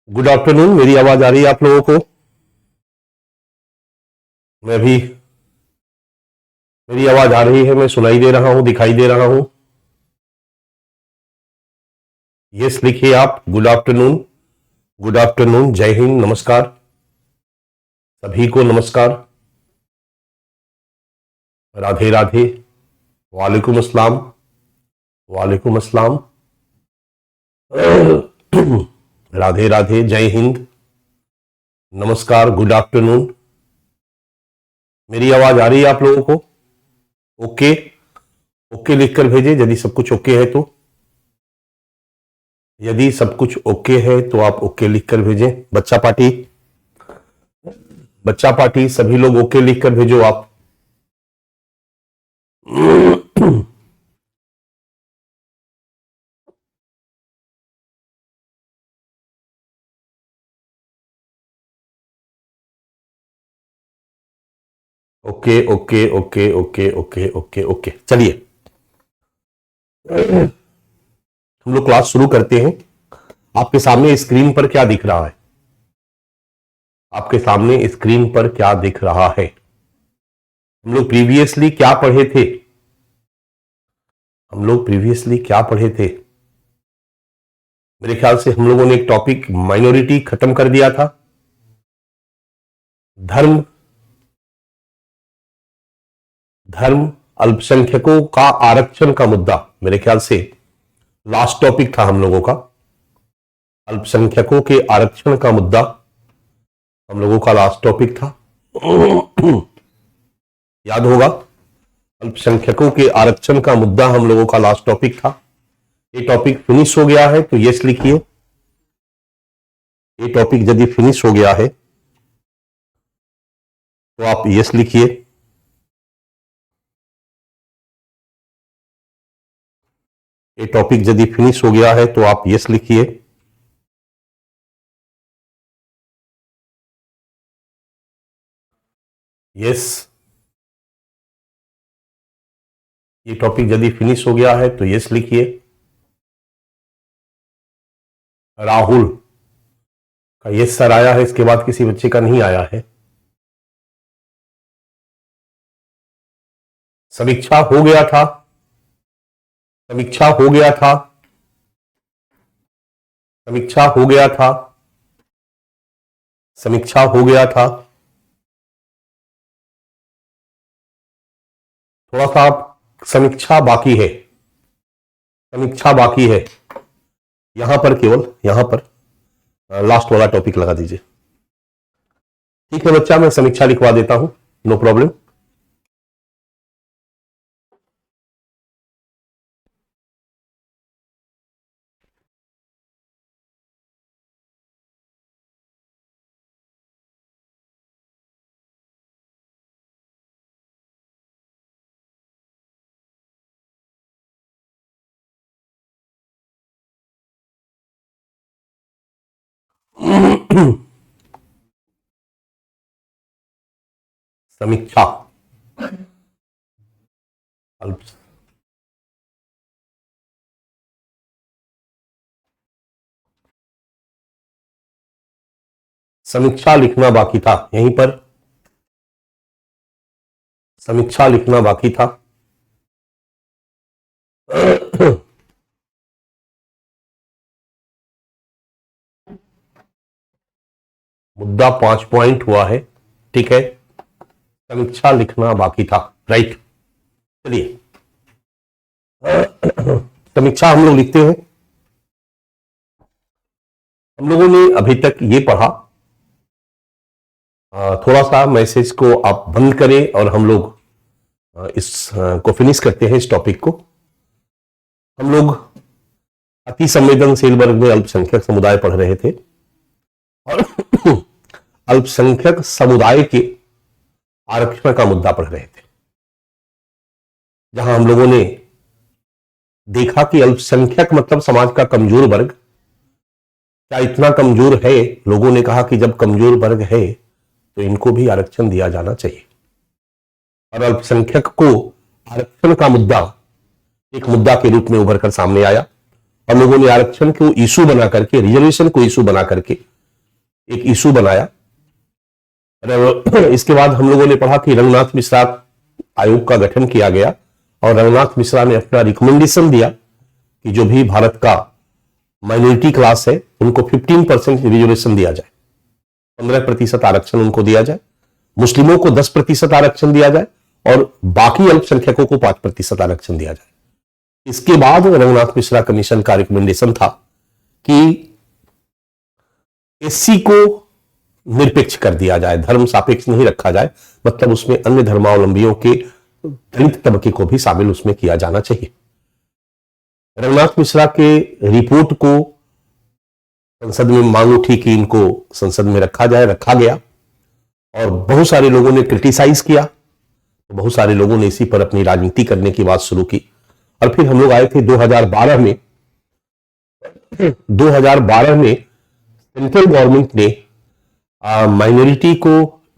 Good afternoon. मेरी आवाज आ रही है आप लोगों को? मैं भी, मेरी आवाज आ रही है, मैं सुनाई दे रहा हूं, दिखाई दे रहा हूं। यस लिखिए आप। गुड आफ्टरनून, गुड आफ्टरनून, जय हिंद, नमस्कार सभी को, नमस्कार, राधे राधे, वालेकुम अस्सलाम, वालेकुम अस्सलाम, राधे राधे, जय हिंद, नमस्कार, गुड आफ्टरनून। मेरी आवाज आ रही है आप लोगों को? ओके, ओके लिखकर भेजिए यदि सब कुछ ओके है तो। यदि सब कुछ ओके है तो आप ओके लिखकर भेजें। बच्चा पार्टी, बच्चा पार्टी, सभी लोग ओके लिखकर भेजो आप। Okay okay okay okay okay okay okay, चलिए हम लोग क्लास शुरू करते हैं। आपके सामने स्क्रीन पर क्या दिख रहा है? आपके सामने स्क्रीन पर क्या दिख रहा है? हम लोग प्रीवियसली क्या पढ़े थे? हम लोग प्रीवियसली क्या पढ़े थे? मेरे ख्याल से हम लोगों ने एक टॉपिक माइनॉरिटी खत्म कर दिया था। धर्म, धर्म, अल्पसंख्यकों का आरक्षण का मुद्दा मेरे ख्याल से लास्ट टॉपिक था हम लोगों का। अल्पसंख्यकों के आरक्षण का मुद्दा हम लोगों का लास्ट टॉपिक था। याद होगा, अल्पसंख्यकों के आरक्षण का मुद्दा हम लोगों का लास्ट टॉपिक था। ये टॉपिक फिनिश हो गया है तो यस लिखिए। ये टॉपिक यदि फिनिश हो गया है तो आप यस लिखिए। ये टॉपिक यदि फिनिश हो गया है तो आप यस लिखिए। यस, ये टॉपिक यदि फिनिश हो गया है तो यस लिखिए। राहुल का यस सर आया है, इसके बाद किसी बच्चे का नहीं आया है। समीक्षा हो गया था, समीक्षा हो गया था, समीक्षा हो गया था, समीक्षा हो गया था। थोड़ा सा समीक्षा बाकी है, समीक्षा बाकी है यहां पर, केवल यहां पर लास्ट वाला टॉपिक लगा दीजिए। ठीक है बच्चा, मैं समीक्षा लिखवा देता हूं, नो प्रॉब्लम। समीक्षा, अल्प, समीक्षा लिखना बाकी था यहीं पर, समीक्षा लिखना बाकी था। मुद्दा 5 पॉइंट हुआ है, ठीक है, समीक्षा लिखना बाकी था, राइट। चलिए समीक्षा हम लोग लिखते हैं। हम लोगों ने अभी तक ये पढ़ा, थोड़ा सा मैसेज को आप बंद करें और हम लोग इस को फिनिश करते हैं, इस टॉपिक को। हम लोग अति संवेदनशील वर्ग में अल्पसंख्यक समुदाय पढ़ रहे थे और अल्पसंख्यक समुदाय के आरक्षण का मुद्दा पढ़ रहे थे, जहां हम लोगों ने देखा कि अल्पसंख्यक मतलब समाज का कमजोर वर्ग। क्या इतना कमजोर है? लोगों ने कहा कि जब कमजोर वर्ग है तो इनको भी आरक्षण दिया जाना चाहिए, और अल्पसंख्यक को आरक्षण का मुद्दा एक मुद्दा के रूप में उभर कर सामने आया। हम लोगों ने आरक्षण को इशू बना करके, रिजर्वेशन को इशू बना करके एक इशू बनाया। इसके बाद हम लोगों ने पढ़ा कि रंगनाथ मिश्रा आयोग का गठन किया गया और रंगनाथ मिश्रा ने अपना रिकमेंडेशन दिया कि जो भी भारत का माइनॉरिटी क्लास है उनको 15% रिजर्वेशन दिया जाए, 15% आरक्षण उनको दिया जाए, मुस्लिमों को 10% आरक्षण दिया जाए और बाकी अल्पसंख्यकों को 5% आरक्षण दिया जाए। इसके बाद रंगनाथ मिश्रा कमीशन का रिकमेंडेशन था कि एससी को निरपेक्ष कर दिया जाए, धर्म सापेक्ष नहीं रखा जाए, मतलब उसमें अन्य धर्मावलंबियों के दलित तबके को भी शामिल उसमें किया जाना चाहिए। रंगनाथ मिश्रा के रिपोर्ट को संसद में मांग उठी कि इनको संसद में रखा जाए, रखा गया और बहुत सारे लोगों ने क्रिटिसाइज किया, तो बहुत सारे लोगों ने इसी पर अपनी राजनीति करने की बात शुरू की। और फिर हम लोग आए थे 2012 में। 2012 में सेंट्रल गवर्नमेंट ने माइनॉरिटी को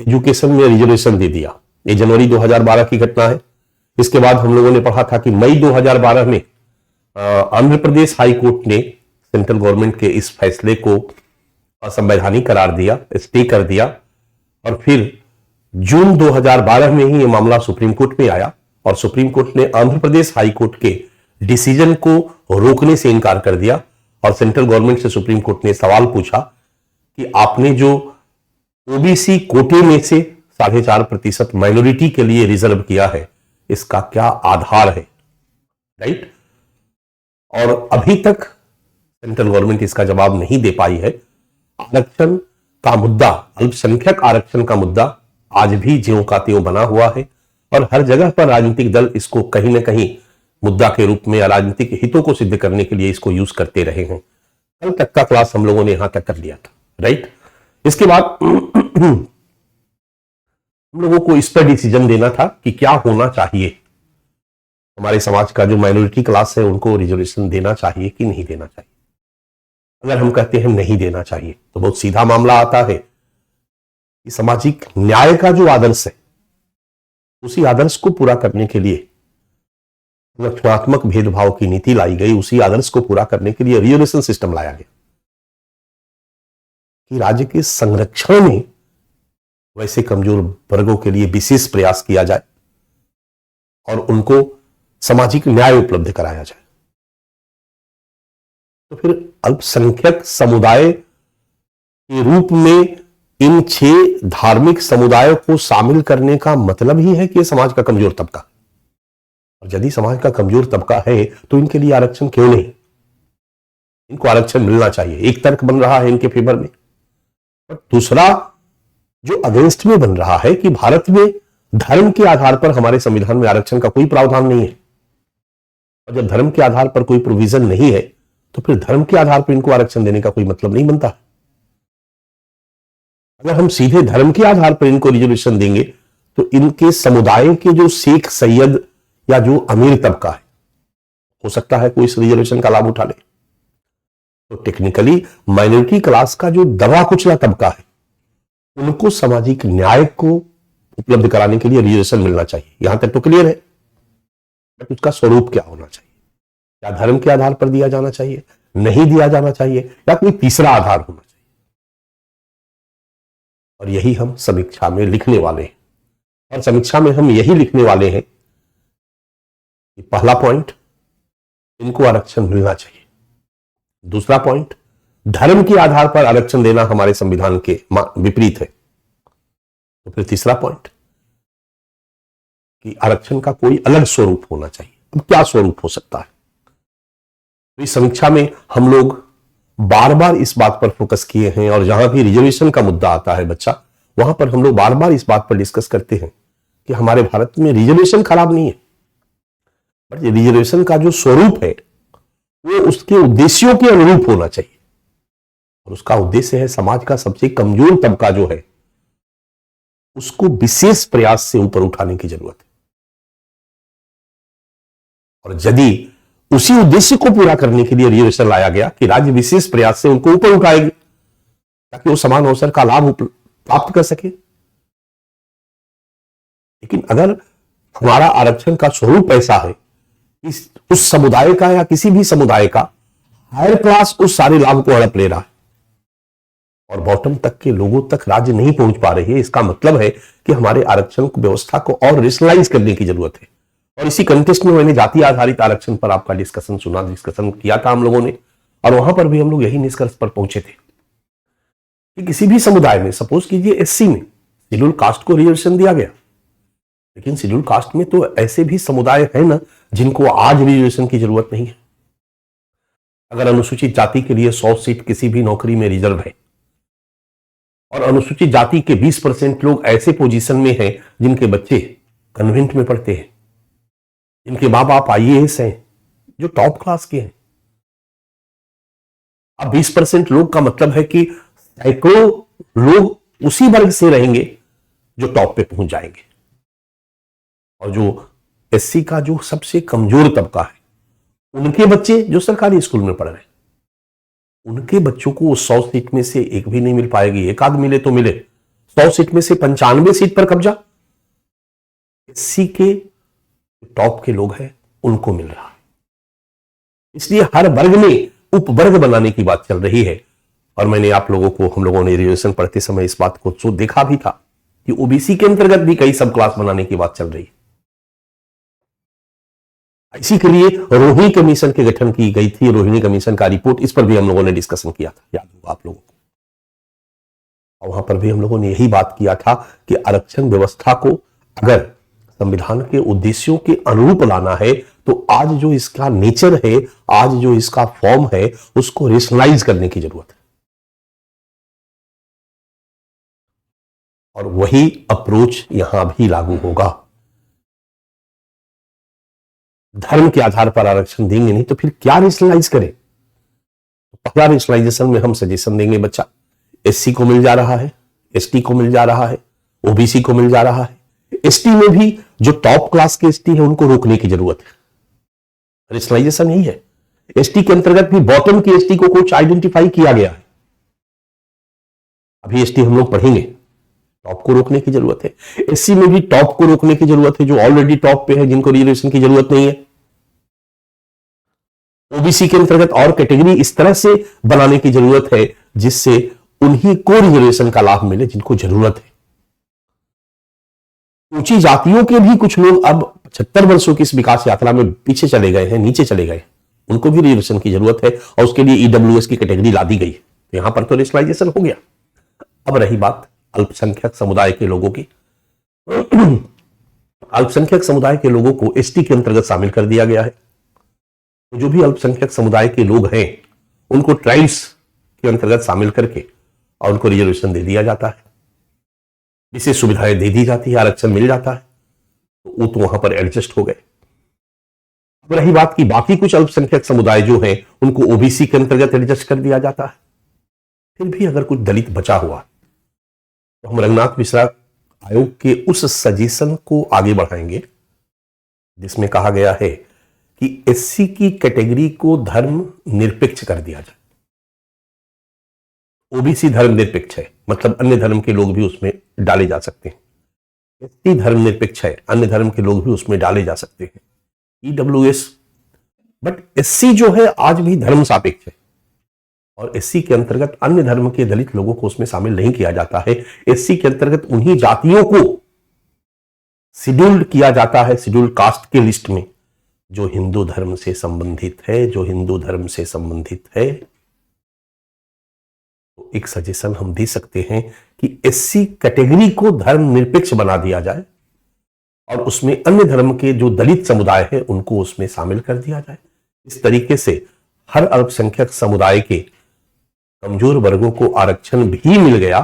एजुकेशन में रिजर्वेशन दे दिया। ये जनवरी 2012 की घटना है। इसके बाद हम लोगों ने पढ़ा था कि मई 2012 में आंध्र प्रदेश हाई कोर्ट ने सेंट्रल गवर्नमेंट के इस फैसले को असंवैधानिक करार दिया, स्टे कर दिया और फिर जून 2012 में ही यह मामला सुप्रीम कोर्ट में आया और सुप्रीम कोर्ट ने आंध्र प्रदेश हाई कोर्ट के डिसीजन को रोकने से इनकार कर दिया और सेंट्रल गवर्नमेंट से सुप्रीम कोर्ट ने सवाल पूछा कि आपने जो ओबीसी कोटे में से 4.5% माइनॉरिटी के लिए रिजर्व किया है, इसका क्या आधार है, राइट? और अभी तक सेंट्रल गवर्नमेंट इसका जवाब नहीं दे पाई है। आरक्षण का मुद्दा, अल्पसंख्यक आरक्षण का मुद्दा आज भी ज्यों का त्यों बना हुआ है और हर जगह पर राजनीतिक दल इसको कहीं ना कहीं मुद्दा के रूप में राजनीतिक हितों को सिद्ध करने के लिए इसको यूज करते रहे हैं। कल तक का क्लास हम लोगों ने यहां तक कर लिया था, राइट? इसके बाद हम लोगों को इस पर डिसीजन देना था कि क्या होना चाहिए, हमारे समाज का जो माइनॉरिटी क्लास है उनको रिजर्वेशन देना चाहिए कि नहीं देना चाहिए। अगर हम कहते हैं नहीं देना चाहिए तो बहुत सीधा मामला आता है कि सामाजिक न्याय का जो आदर्श है उसी आदर्श को पूरा करने के लिए संरक्षणात्मक भेदभाव की नीति लाई गई, उसी आदर्श को पूरा करने के लिए रिजर्वेशन सिस्टम लाया गया कि राज्य के संरक्षण में वैसे कमजोर वर्गों के लिए विशेष प्रयास किया जाए और उनको सामाजिक न्याय उपलब्ध कराया जाए। तो फिर अल्पसंख्यक समुदाय के रूप में इन 6 धार्मिक समुदायों को शामिल करने का मतलब ही है कि समाज का कमजोर तबका, और यदि समाज का कमजोर तबका है तो इनके लिए आरक्षण क्यों नहीं? इनको आरक्षण मिलना चाहिए। एक तर्क बन रहा है इनके फेवर में, और दूसरा जो अगेंस्ट में बन रहा है कि भारत में धर्म के आधार पर हमारे संविधान में आरक्षण का कोई प्रावधान नहीं है, और जब धर्म के आधार पर कोई प्रोविजन नहीं है तो फिर धर्म के आधार पर इनको आरक्षण देने का कोई मतलब नहीं बनता। अगर हम सीधे धर्म के आधार पर इनको रिजर्वेशन देंगे तो इनके समुदाय के जो शेख सैयद या जो अमीर तबका है, हो सकता है कोई इस रिजर्वेशन का लाभ उठा ले। तो टेक्निकली माइनॉरिटी क्लास का जो दबा कुचला तबका है उनको सामाजिक न्याय को उपलब्ध कराने के लिए रिजर्वेशन मिलना चाहिए। यहां तक तो क्लियर है, बट उसका स्वरूप क्या होना चाहिए? क्या धर्म के आधार पर दिया जाना चाहिए, नहीं दिया जाना चाहिए, या कोई तीसरा आधार होना चाहिए? और यही हम समीक्षा में लिखने वाले हैं, और समीक्षा में हम यही लिखने वाले हैं कि पहला पॉइंट, इनको आरक्षण मिलना चाहिए। दूसरा पॉइंट, धर्म के आधार पर आरक्षण देना हमारे संविधान के विपरीत है। तो फिर तीसरा पॉइंट कि आरक्षण का कोई अलग स्वरूप होना चाहिए। अब क्या स्वरूप हो सकता है? तो इस समीक्षा में हम लोग बार बार इस बात पर फोकस किए हैं, और जहां भी रिजर्वेशन का मुद्दा आता है बच्चा, वहां पर हम लोग बार बार इस बात पर डिस्कस करते हैं कि हमारे भारत में रिजर्वेशन खराब नहीं है, बट रिजर्वेशन का जो स्वरूप है वो उसके उद्देश्यों के अनुरूप होना चाहिए, और उसका उद्देश्य है समाज का सबसे कमजोर तबका जो है उसको विशेष प्रयास से ऊपर उठाने की जरूरत है। और यदि उसी उद्देश्य को पूरा करने के लिए रिजर्वेशन लाया गया कि राज्य विशेष प्रयास से उनको ऊपर उठाएगी ताकि वो समान अवसर का लाभ प्राप्त कर सके। लेकिन अगर हमारा आरक्षण का स्वरूप ऐसा है कि उस समुदाय का या किसी भी समुदाय का हायर क्लास उस सारे लाभ को हड़प ले रहा है और बॉटम तक के लोगों तक राज्य नहीं पहुंच पा रही है। इसका मतलब है कि हमारे आरक्षण व्यवस्था को और रेशनलाइज करने की जरूरत है। और इसी कंटेस्ट में मैंने जाति आधारित आरक्षण पर आपका डिस्कशन किया था हम लोगों ने, और वहां पर भी हम लोग यही निष्कर्ष पर पहुंचे थे कि किसी भी समुदाय में, सपोज कीजिए एससी में शेड्यूल कास्ट को रिजर्वेशन दिया गया, लेकिन शेड्यूल कास्ट में तो ऐसे भी समुदाय है ना जिनको आज रिजर्वेशन की जरूरत नहीं है। अगर अनुसूचित जाति के लिए 100 सीट किसी भी नौकरी में रिजर्व है और अनुसूचित जाति के 20% लोग ऐसे पोजीशन में हैं जिनके बच्चे कन्वेंट में पढ़ते हैं, जिनके मां बाप आईएएस हैं, जो टॉप क्लास के हैं, अब 20% लोग का मतलब है कि सैकड़ों लोग उसी वर्ग से रहेंगे जो टॉप पे पहुंच जाएंगे। और जो एससी का जो सबसे कमजोर तबका है, उनके बच्चे जो सरकारी स्कूल में पढ़ रहे हैं, उनके बच्चों को 100 सीट में से एक भी नहीं मिल पाएगी। एक आध मिले तो मिले, 100 सीट में से 95 सीट पर कब्जा एससी के टॉप के लोग हैं उनको मिल रहा है। इसलिए हर वर्ग में उपवर्ग बनाने की बात चल रही है। और मैंने आप लोगों को, हम लोगों ने रिजर्वेशन पढ़ते समय इस बात को तो देखा भी था कि ओबीसी के अंतर्गत भी कई सब क्लास बनाने की बात चल रही है। इसी के लिए रोहिणी कमीशन के गठन की गई थी। रोहिणी कमीशन का रिपोर्ट, इस पर भी हम लोगों ने डिस्कशन किया था, याद होगा आप लोगों को। और वहां पर भी हम लोगों ने यही बात किया था कि आरक्षण व्यवस्था को अगर संविधान के उद्देश्यों के अनुरूप लाना है तो आज जो इसका नेचर है, आज जो इसका फॉर्म है, उसको रेशनलाइज करने की जरूरत है। और वही अप्रोच यहां भी लागू होगा। धर्म के आधार पर आरक्षण देंगे नहीं तो फिर क्या रेशनलाइज करें? पहला रेशनलाइजेशन में हम सजेशन देंगे, बच्चा एससी को मिल जा रहा है, एसटी को मिल जा रहा है, ओबीसी को मिल जा रहा है, एसटी में भी जो टॉप क्लास के एसटी है उनको रोकने की जरूरत है। रेशनलाइजेशन यही है। एसटी के अंतर्गत भी बॉटम की एसटी को कुछ आइडेंटिफाई किया गया है। अभी एसटी हम लोग पढ़ेंगे, टॉप को रोकने की जरूरत है। एससी में भी टॉप को रोकने की जरूरत है, जो ऑलरेडी टॉप पे है, जिनको रिजर्वेशन की जरूरत नहीं है। ओबीसी के अंतर्गत और कैटेगरी इस तरह से बनाने की जरूरत है जिससे उन्हीं को रिजर्वेशन का लाभ मिले जिनको जरूरत है। ऊंची जातियों के भी कुछ लोग अब 75 वर्षों की इस विकास यात्रा में पीछे चले गए हैं, नीचे चले गए, उनको भी रिजर्वेशन की जरूरत है और उसके लिए ईडब्ल्यूएस की कैटेगरी ला दी गई। तो यहां पर तो रेशनलाइजेशन हो गया। अब रही बात अल्पसंख्यक समुदाय के लोगों की। अल्पसंख्यक समुदाय के लोगों को एसटी के अंतर्गत शामिल कर दिया गया है। तो जो भी अल्पसंख्यक समुदाय के लोग हैं उनको ट्राइब्स के अंतर्गत शामिल करके और उनको रिजर्वेशन दे दिया जाता है, विशेष सुविधाएं दे दी जाती है, आरक्षण मिल जाता है। तो वो तो वहां पर एडजस्ट हो गए। अब रही बात की बाकी कुछ अल्पसंख्यक समुदाय जो हैं उनको ओबीसी के अंतर्गत एडजस्ट कर दिया जाता है। फिर भी अगर कुछ दलित बचा हुआ तो हम रंगनाथ मिश्रा आयोग के उस सजेशन को आगे बढ़ाएंगे जिसमें कहा गया है कि एससी की कैटेगरी को धर्म निरपेक्ष कर दिया जाए। ओबीसी धर्म निरपेक्ष है, मतलब अन्य धर्म के लोग भी उसमें डाले जा सकते हैं। एसटी धर्म निरपेक्ष है, अन्य धर्म के लोग भी उसमें डाले जा सकते हैं। ईडब्ल्यूएस, बट एससी जो है आज भी धर्म सापेक्ष है और एससी के अंतर्गत अन्य धर्म के दलित लोगों को उसमें शामिल नहीं किया जाता है। एससी के अंतर्गत उन्हीं जातियों को शेड्यूल्ड किया जाता है, शेड्यूल्ड कास्ट के लिस्ट में, जो हिंदू धर्म से संबंधित है, जो हिंदू धर्म से संबंधित है। तो एक सजेशन हम दे सकते हैं कि एससी कैटेगरी को धर्म निरपेक्ष बना दिया जाए और उसमें अन्य धर्म के जो दलित समुदाय है उनको उसमें शामिल कर दिया जाए। इस तरीके से हर अल्पसंख्यक समुदाय के कमजोर वर्गों को आरक्षण भी मिल गया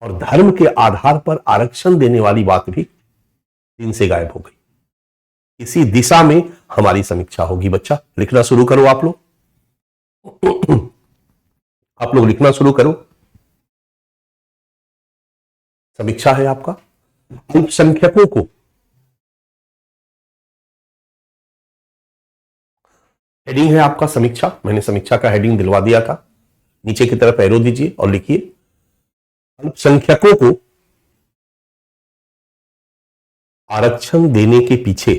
और धर्म के आधार पर आरक्षण देने वाली बात भी दिन से गायब हो गई। इसी दिशा में हमारी समीक्षा होगी। बच्चा लिखना शुरू करो, आप लोग लिखना शुरू करो। समीक्षा है आपका अल्पसंख्यकों को हेडिंग है आपका समीक्षा। मैंने समीक्षा का हेडिंग दिलवा दिया था, नीचे की तरफ एरो दीजिए और लिखिए अल्पसंख्यकों को आरक्षण देने के पीछे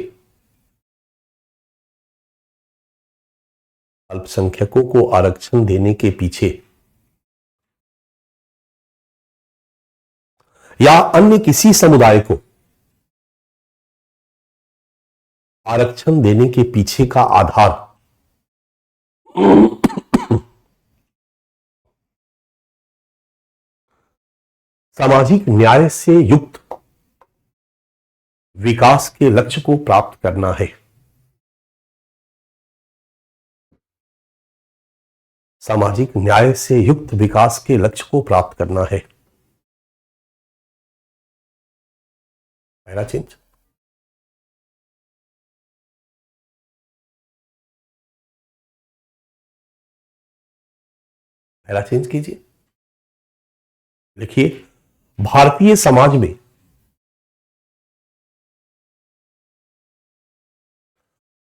अल्पसंख्यकों को आरक्षण देने के पीछे या अन्य किसी समुदाय को आरक्षण देने के पीछे का आधार सामाजिक न्याय से युक्त विकास के लक्ष्य को प्राप्त करना है। सामाजिक न्याय से युक्त विकास के लक्ष्य को प्राप्त करना है। पहला चेंज। पहला चेंज कीजिए। लिखिए, भारतीय समाज में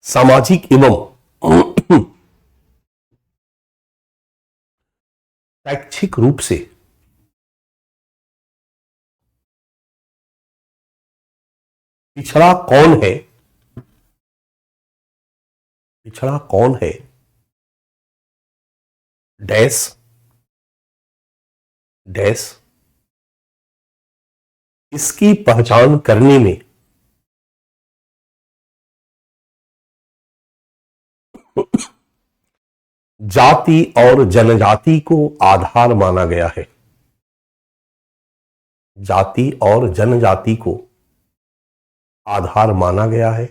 सामाजिक एवं शैक्षिक रूप से पिछड़ा कौन है? पिछड़ा कौन है? डैश डैश इसकी पहचान करने में जाति और जनजाति को आधार माना गया है। जाति और जनजाति को आधार माना गया है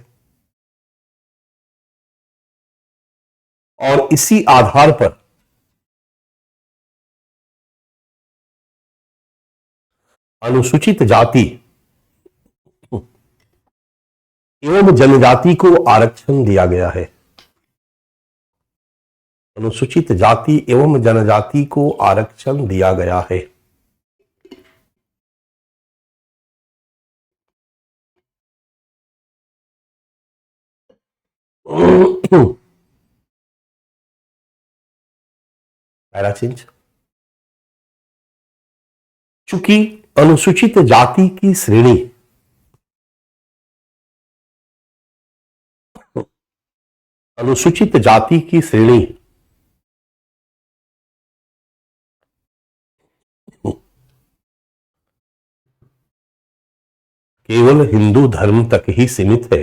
और इसी आधार पर अनुसूचित जाति एवं जनजाति को आरक्षण दिया गया है। अनुसूचित जाति एवं जनजाति को आरक्षण दिया गया है। पहला चेंज। चूंकि अनुसूचित जाति की श्रेणी अनुसूचित जाति की श्रेणी केवल हिंदू धर्म तक ही सीमित है।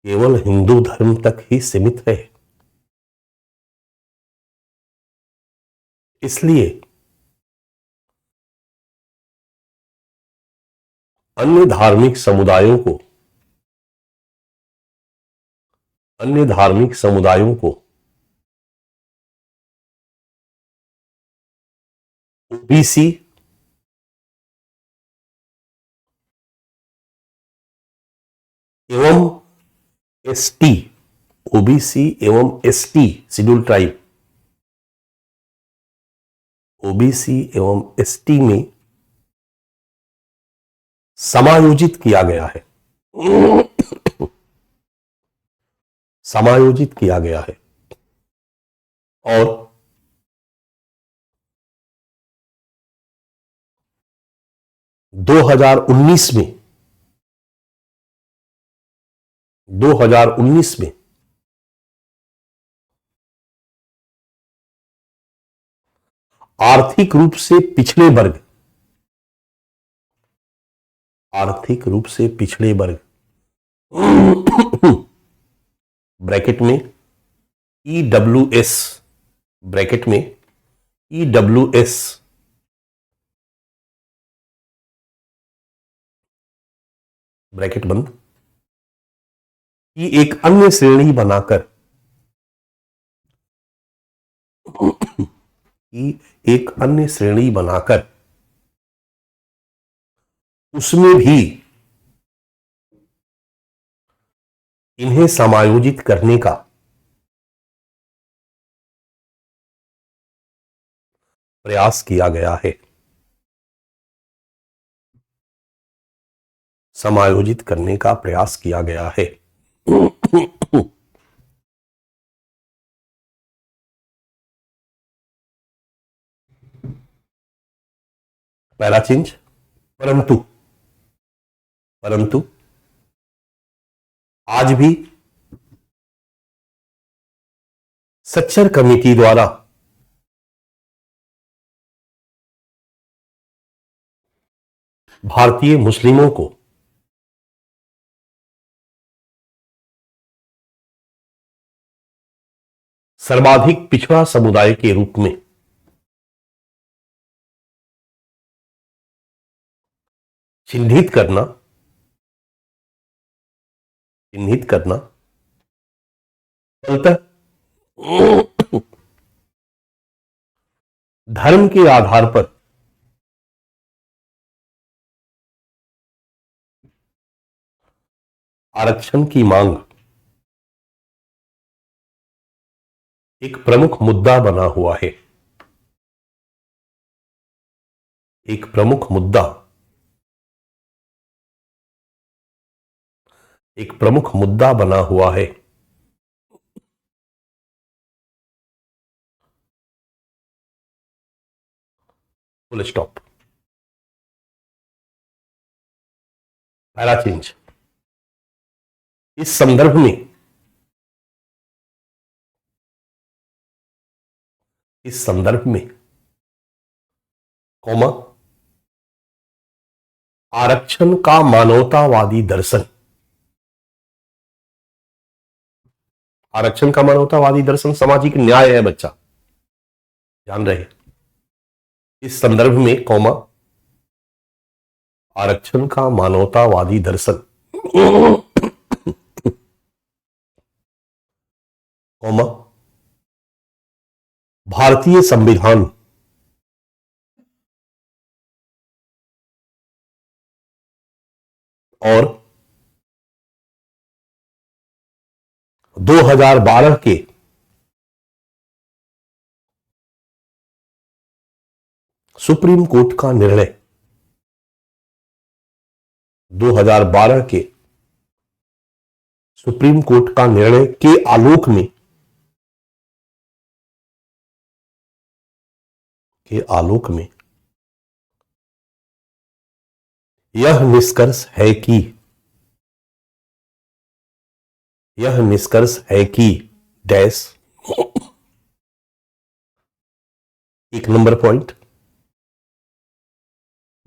केवल हिंदू धर्म तक ही सीमित है। इसलिए अन्य धार्मिक समुदायों को ओबीसी एवं एसटी, ओबीसी एवं एसटी शेड्यूल ट्राइब, ओबीसी एवं एसटी में समायोजित किया गया है। समायोजित किया गया है और 2019 में आर्थिक रूप से पिछड़े वर्ग, आर्थिक रूप से पिछड़े वर्ग ब्रैकेट में ईडब्ल्यूएस, ब्रैकेट में ईडब्ल्यूएस ब्रैकेट बंद, की एक अन्य श्रेणी बनाकर एक अन्य श्रेणी बनाकर उसमें भी इन्हें समायोजित करने का प्रयास किया गया है। समायोजित करने का प्रयास किया गया है। पहला चेंज। परंतु आज भी सच्चर कमेटी द्वारा भारतीय मुस्लिमों को सर्वाधिक पिछड़ा समुदाय के रूप में चिन्हित करना फलतः धर्म के आधार पर आरक्षण की मांग एक प्रमुख मुद्दा बना हुआ है। एक प्रमुख मुद्दा बना हुआ है। Full stop. Para change. इस संदर्भ में कॉमा आरक्षण का मानवतावादी दर्शन। आरक्षण का मानवतावादी दर्शन सामाजिक न्याय है बच्चा, ध्यान रहे। इस संदर्भ में कॉमा आरक्षण का मानवतावादी दर्शन कॉमा भारतीय संविधान और 2012 के सुप्रीम कोर्ट का निर्णय 2012 के सुप्रीम कोर्ट का निर्णय के आलोक में यह निष्कर्ष है कि डैश 1 नंबर पॉइंट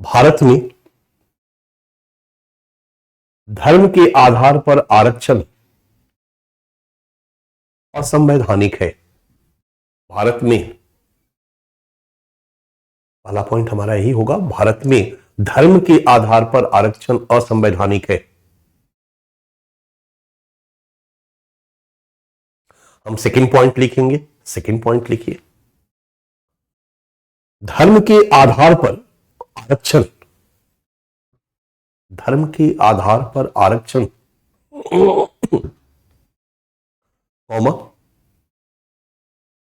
भारत में धर्म के आधार पर आरक्षण असंवैधानिक है। भारत में पहला पॉइंट हमारा यही होगा, भारत में धर्म के आधार पर आरक्षण असंवैधानिक है। हम सेकंड पॉइंट लिखेंगे। सेकंड पॉइंट लिखिए, धर्म के आधार पर आरक्षण कॉमा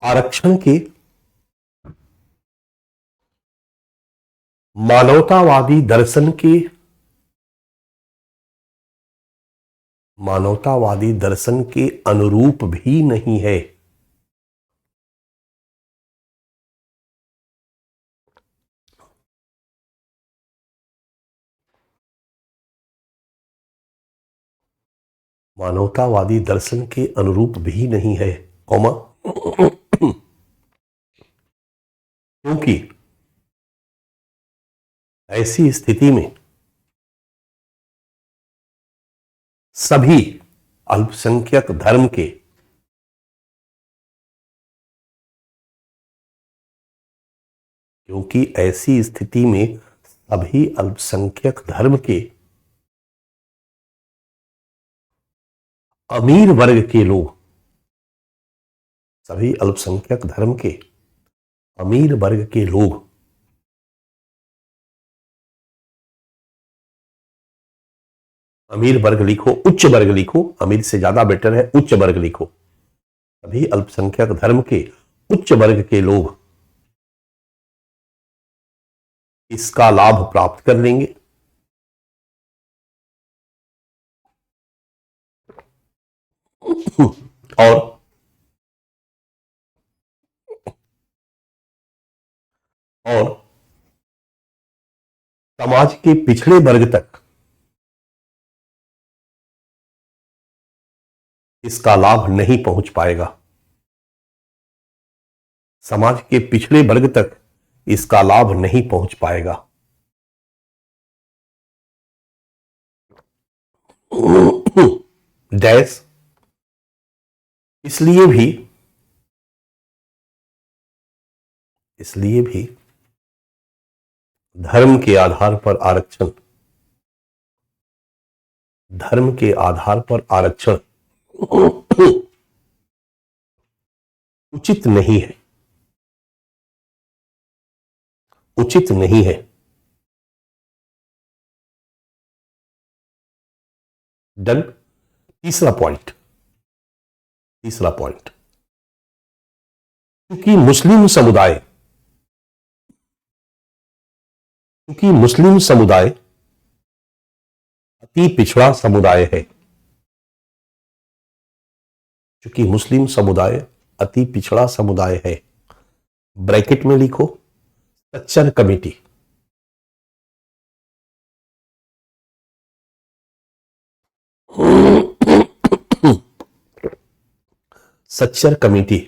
आरक्षण के मानवतावादी दर्शन के अनुरूप भी नहीं है। मानवतावादी दर्शन के अनुरूप भी नहीं है कॉमा क्योंकि ऐसी स्थिति में सभी अल्पसंख्यक धर्म के अमीर वर्ग के लोग, सभी अल्पसंख्यक धर्म के अमीर वर्ग के लोग अमीर वर्ग लिखो, उच्च वर्ग लिखो, अमीर से ज्यादा बेटर है उच्च वर्ग लिखो। सभी अल्पसंख्यक धर्म के उच्च वर्ग के लोग इसका लाभ प्राप्त कर लेंगे। और समाज के पिछड़े वर्ग तक इसका लाभ नहीं पहुंच पाएगा। समाज के पिछड़े वर्ग तक इसका लाभ नहीं पहुंच पाएगा। डैश इसलिए भी धर्म के आधार पर आरक्षण उचित नहीं है। डन। तीसरा पॉइंट, क्योंकि मुस्लिम समुदाय अति पिछड़ा समुदाय है। क्योंकि मुस्लिम समुदाय अति पिछड़ा समुदाय है, ब्रैकेट में लिखो Sachar committee. Sachar committee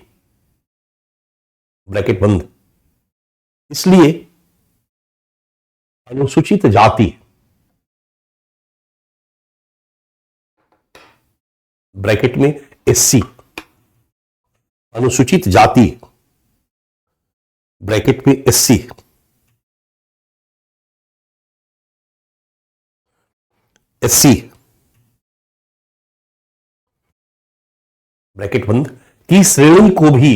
bracket बंद। इसलिए अनुसूचित जाति ब्रैकेट में एससी, अनुसूचित जाति ब्रैकेट में एससी, ब्रैकेट बंद की श्रेणी को भी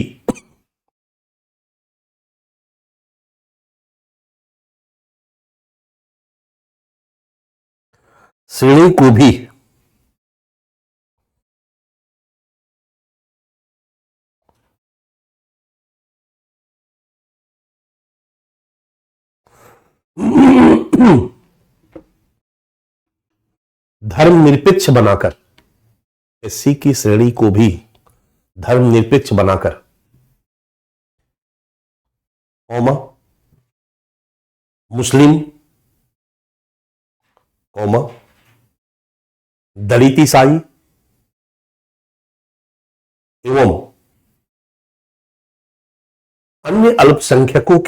धर्मनिरपेक्ष बनाकर, एससी की श्रेणी को भी धर्मनिरपेक्ष बनाकर, मुस्लिम, दलित ईसाई एवं अन्य अल्पसंख्यकों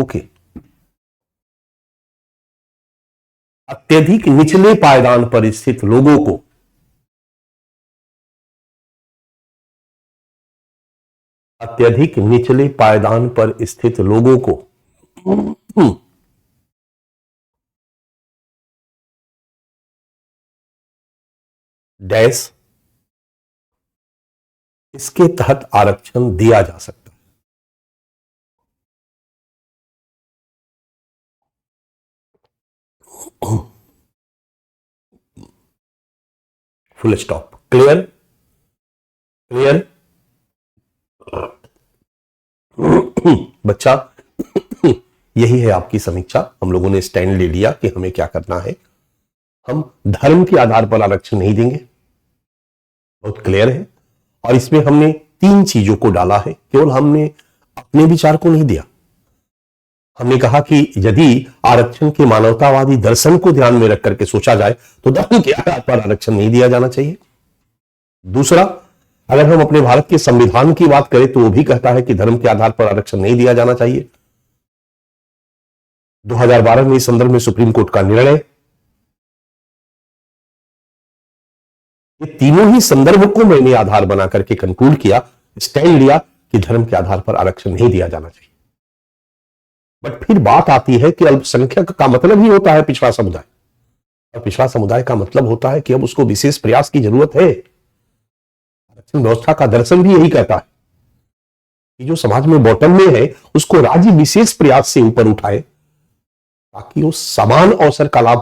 के अत्यधिक निचले पायदान पर स्थित लोगों को डैश इसके तहत आरक्षण दिया जा सकता है। Full stop. क्लियर? बच्चा, यही है आपकी समीक्षा। हम लोगों ने स्टैंड ले लिया कि हमें क्या करना है। हम धर्म के आधार पर आरक्षण नहीं देंगे, बहुत क्लियर है। और इसमें हमने 3 चीजों को डाला है, केवल हमने अपने विचार को नहीं दिया। हमने कहा कि यदि आरक्षण के मानवतावादी दर्शन को ध्यान में रख करके सोचा जाए तो धर्म के आधार पर आरक्षण नहीं दिया जाना चाहिए। दूसरा, अगर हम अपने भारत के संविधान की बात करें तो वो भी कहता है कि धर्म के आधार पर आरक्षण नहीं दिया जाना चाहिए। 2012 में इस संदर्भ में सुप्रीम कोर्ट का निर्णय, ये तीनों ही संदर्भ को मैंने आधार बना करके कंक्लूड किया, स्टैंड लिया कि धर्म के आधार पर आरक्षण नहीं दिया जाना चाहिए। बट फिर बात आती है कि अल्पसंख्यक का मतलब ही होता है पिछड़ा समुदाय, और पिछड़ा समुदाय का मतलब होता है कि अब उसको विशेष प्रयास की जरूरत है। आरक्षण व्यवस्था का दर्शन भी यही कहता है कि जो समाज में बॉटम में है उसको राज्य विशेष प्रयास से ऊपर उठाए ताकि वो समान अवसर का लाभ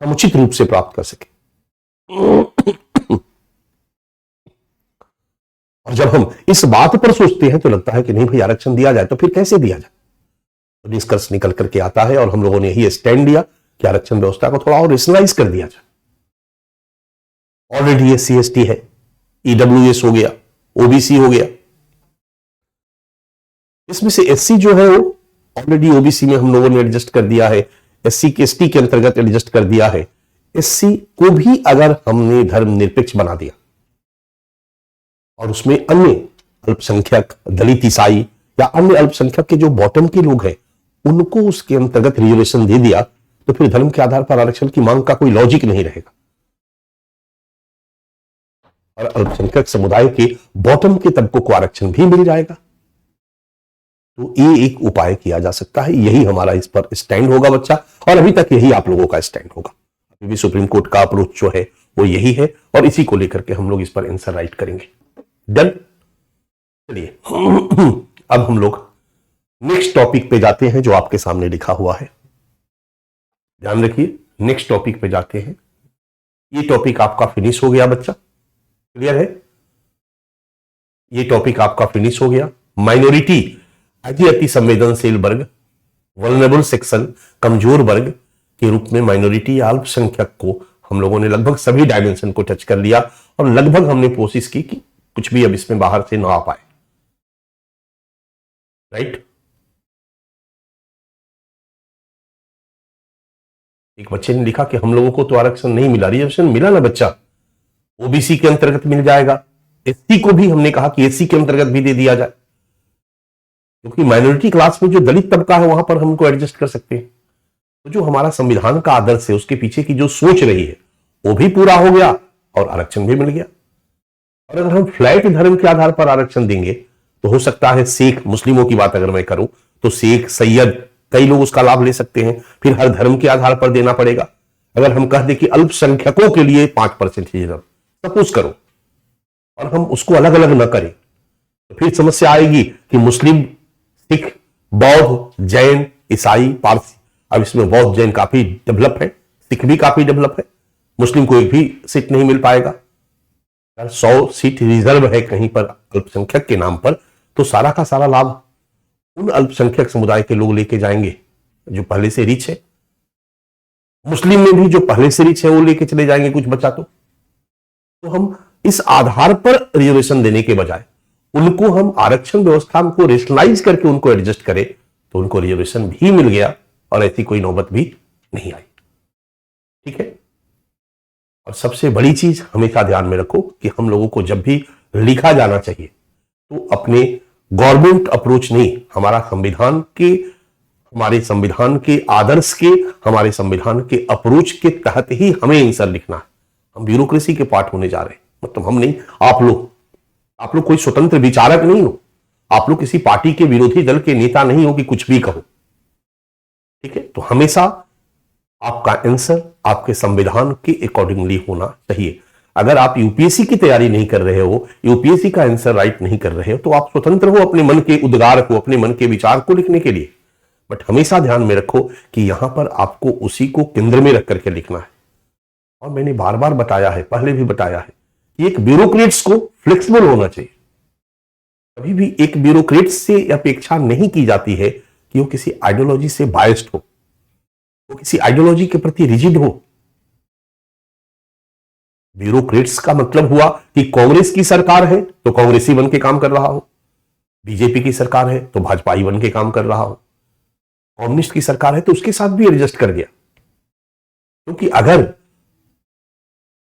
समुचित रूप से प्राप्त कर सके। और जब हम इस बात पर सोचते हैं तो लगता है कि नहीं भाई आरक्षण दिया जाए, तो फिर कैसे दिया जाए? तो निष्कर्ष निकल करके आता है और हम लोगों ने यही स्टैंड लिया कि आरक्षण व्यवस्था को थोड़ा और रेशनलाइज कर दिया जाए। ऑलरेडी SC ST है, EWS हो गया, OBC हो गया। इसमें से SC जो है वो ऑलरेडी OBC में हम लोगों ने एडजस्ट कर दिया है, SC के ST के अंतर्गत एडजस्ट कर दिया है। SC को भी अगर हमने धर्मनिरपेक्ष बना दिया और उसमें अन्य अल्पसंख्यक, दलित, ईसाई या अन्य अल्पसंख्यक के जो बॉटम के लोग हैं उनको उसके अंतर्गत रिजर्वेशन दे दिया तो फिर धर्म के आधार पर आरक्षण की मांग का कोई लॉजिक नहीं रहेगा और अल्पसंख्यक समुदाय के बॉटम के तबकों को आरक्षण भी मिल जाएगा। तो ये एक उपाय किया जा सकता है, यही हमारा इस पर स्टैंड होगा बच्चा, और अभी तक यही आप लोगों का स्टैंड होगा। अभी भी सुप्रीम कोर्ट का अप्रोच जो है वो यही है और इसी को लेकर के हम लोग इस पर आंसर राइट करेंगे। डन। चलिए अब हम लोग नेक्स्ट टॉपिक पे जाते हैं जो आपके सामने लिखा हुआ है। ध्यान रखिए, नेक्स्ट टॉपिक पे जाते हैं। ये टॉपिक आपका फिनिश हो गया बच्चा, क्लियर है? ये टॉपिक आपका फिनिश हो गया। माइनॉरिटी अति संवेदनशील वर्ग, वल्नरेबल सेक्शन, कमजोर वर्ग के रूप में माइनॉरिटी या अल्पसंख्यक को हम लोगों ने लगभग सभी डायमेंशन को टच कर लिया और लगभग हमने कोशिश की कि कुछ भी अब इसमें बाहर से ना आ पाए। राइट? एक बच्चे ने लिखा कि हम लोगों को तो आरक्षण नहीं मिला। रिजर्वेशन मिला ना बच्चा, ओबीसी के अंतर्गत मिल जाएगा। एससी को भी हमने कहा कि एससी के अंतर्गत भी दे दिया जाए, क्योंकि माइनॉरिटी क्लास में जो दलित तबका है वहां पर हम उनको एडजस्ट कर सकते हैं। तो जो हमारा संविधान का आदर्श है उसके पीछे की जो सोच रही है वो भी पूरा हो गया और आरक्षण भी मिल गया। और अगर हम फ्लैट धर्म के आधार पर आरक्षण देंगे तो हो सकता है सिख, मुस्लिमों की बात अगर मैं करूं तो शेख, सैयद, कई लोग उसका लाभ ले सकते हैं। फिर हर धर्म के आधार पर देना पड़ेगा। अगर हम कह दें कि अल्पसंख्यकों के लिए 5% रिजर्व सपोज करो और हम उसको अलग अलग न करें तो फिर समस्या आएगी कि मुस्लिम, सिख, बौद्ध, जैन, ईसाई, पारसी। अब इसमें बौद्ध, जैन काफी डेवलप है, सिख भी काफी डेवलप है, मुस्लिम को एक भी सीट नहीं मिल पाएगा। 100 सीट रिजर्व है कहीं पर अल्पसंख्यक के नाम पर, तो सारा का सारा लाभ उन अल्पसंख्यक समुदाय के लोग लेके जाएंगे जो पहले से रिच है। मुस्लिम में भी जो पहले से रिच है वो लेके चले जाएंगे कुछ बचा तो हम इस आधार पर रिजर्वेशन देने के बजाय उनको हम आरक्षण व्यवस्था को रेशनलाइज करके उनको एडजस्ट करें तो उनको रिजर्वेशन भी मिल गया और ऐसी कोई नौबत भी नहीं आई। ठीक है? और सबसे बड़ी चीज हमेशा ध्यान में रखो कि हम लोगों को जब भी लिखा जाना चाहिए तो अपने गवर्नमेंट अप्रोच नहीं, हमारे संविधान के आदर्श के, हमारे संविधान के अप्रोच के तहत ही हमें आंसर लिखना है। हम ब्यूरोक्रेसी के पार्ट होने जा रहे हैं, मतलब हम नहीं, आप लोग कोई स्वतंत्र विचारक नहीं हो, आप लोग किसी पार्टी के विरोधी दल के नेता नहीं हो कि कुछ भी कहो। ठीक है? तो हमेशा आपका आंसर आपके संविधान के अकॉर्डिंगली होना चाहिए। अगर आप यूपीएससी की तैयारी नहीं कर रहे हो, यूपीएससी का आंसर राइट नहीं कर रहे हो, तो आप स्वतंत्र हो अपने मन के उद्गार को, अपने मन के विचार को लिखने के लिए। बट हमेशा ध्यान में रखो कि यहां पर आपको उसी को केंद्र में रख करके लिखना है। और मैंने बार बार बताया है, पहले भी बताया है कि एक ब्यूरोक्रेट्स को फ्लेक्सिबल होना चाहिए। कभी भी एक ब्यूरोक्रेट से अपेक्षा नहीं की जाती है कि वो किसी आइडियोलॉजी से बायस्ड हो, वो किसी आइडियोलॉजी के प्रति रिजिड हो। ब्यूरोक्रेट्स का मतलब हुआ कि कांग्रेस की सरकार है तो कांग्रेसी बन के काम कर रहा हो, बीजेपी की सरकार है तो भाजपाई बन के काम कर रहा हो, कम्युनिस्ट की सरकार है तो उसके साथ भी एडजस्ट कर गया। क्योंकि अगर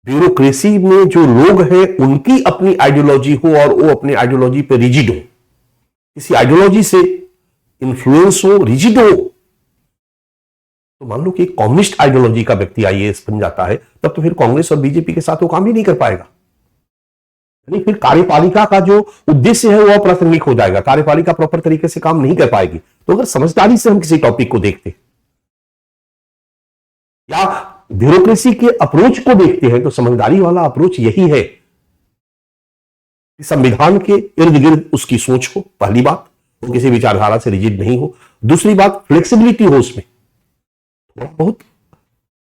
ब्यूरोक्रेसी में जो लोग हैं उनकी अपनी आइडियोलॉजी हो और वो अपनी आइडियोलॉजी पे रिजिड हो, किसी आइडियोलॉजी से इन्फ्लुएंस हो, रिजिड हो, तो मान लो कि एक कम्युनिस्ट आइडियोलॉजी का व्यक्ति आईएएस बन जाता है, तब तो फिर कांग्रेस और बीजेपी के साथ वो काम ही नहीं कर पाएगा। यानी फिर कार्यपालिका का जो उद्देश्य है वो अप्रासंगिक हो जाएगा, कार्यपालिका प्रॉपर तरीके से काम नहीं कर पाएगी। तो अगर समझदारी से हम किसी टॉपिक को देखते या ब्यूरोक्रेसी के अप्रोच को देखते हैं तो समझदारी वाला अप्रोच यही है कि संविधान के इर्द गिर्द उसकी सोच हो। पहली बात, वो किसी विचारधारा से रिजिड नहीं हो। दूसरी बात, फ्लेक्सिबिलिटी हो उसमें, थोड़ा बहुत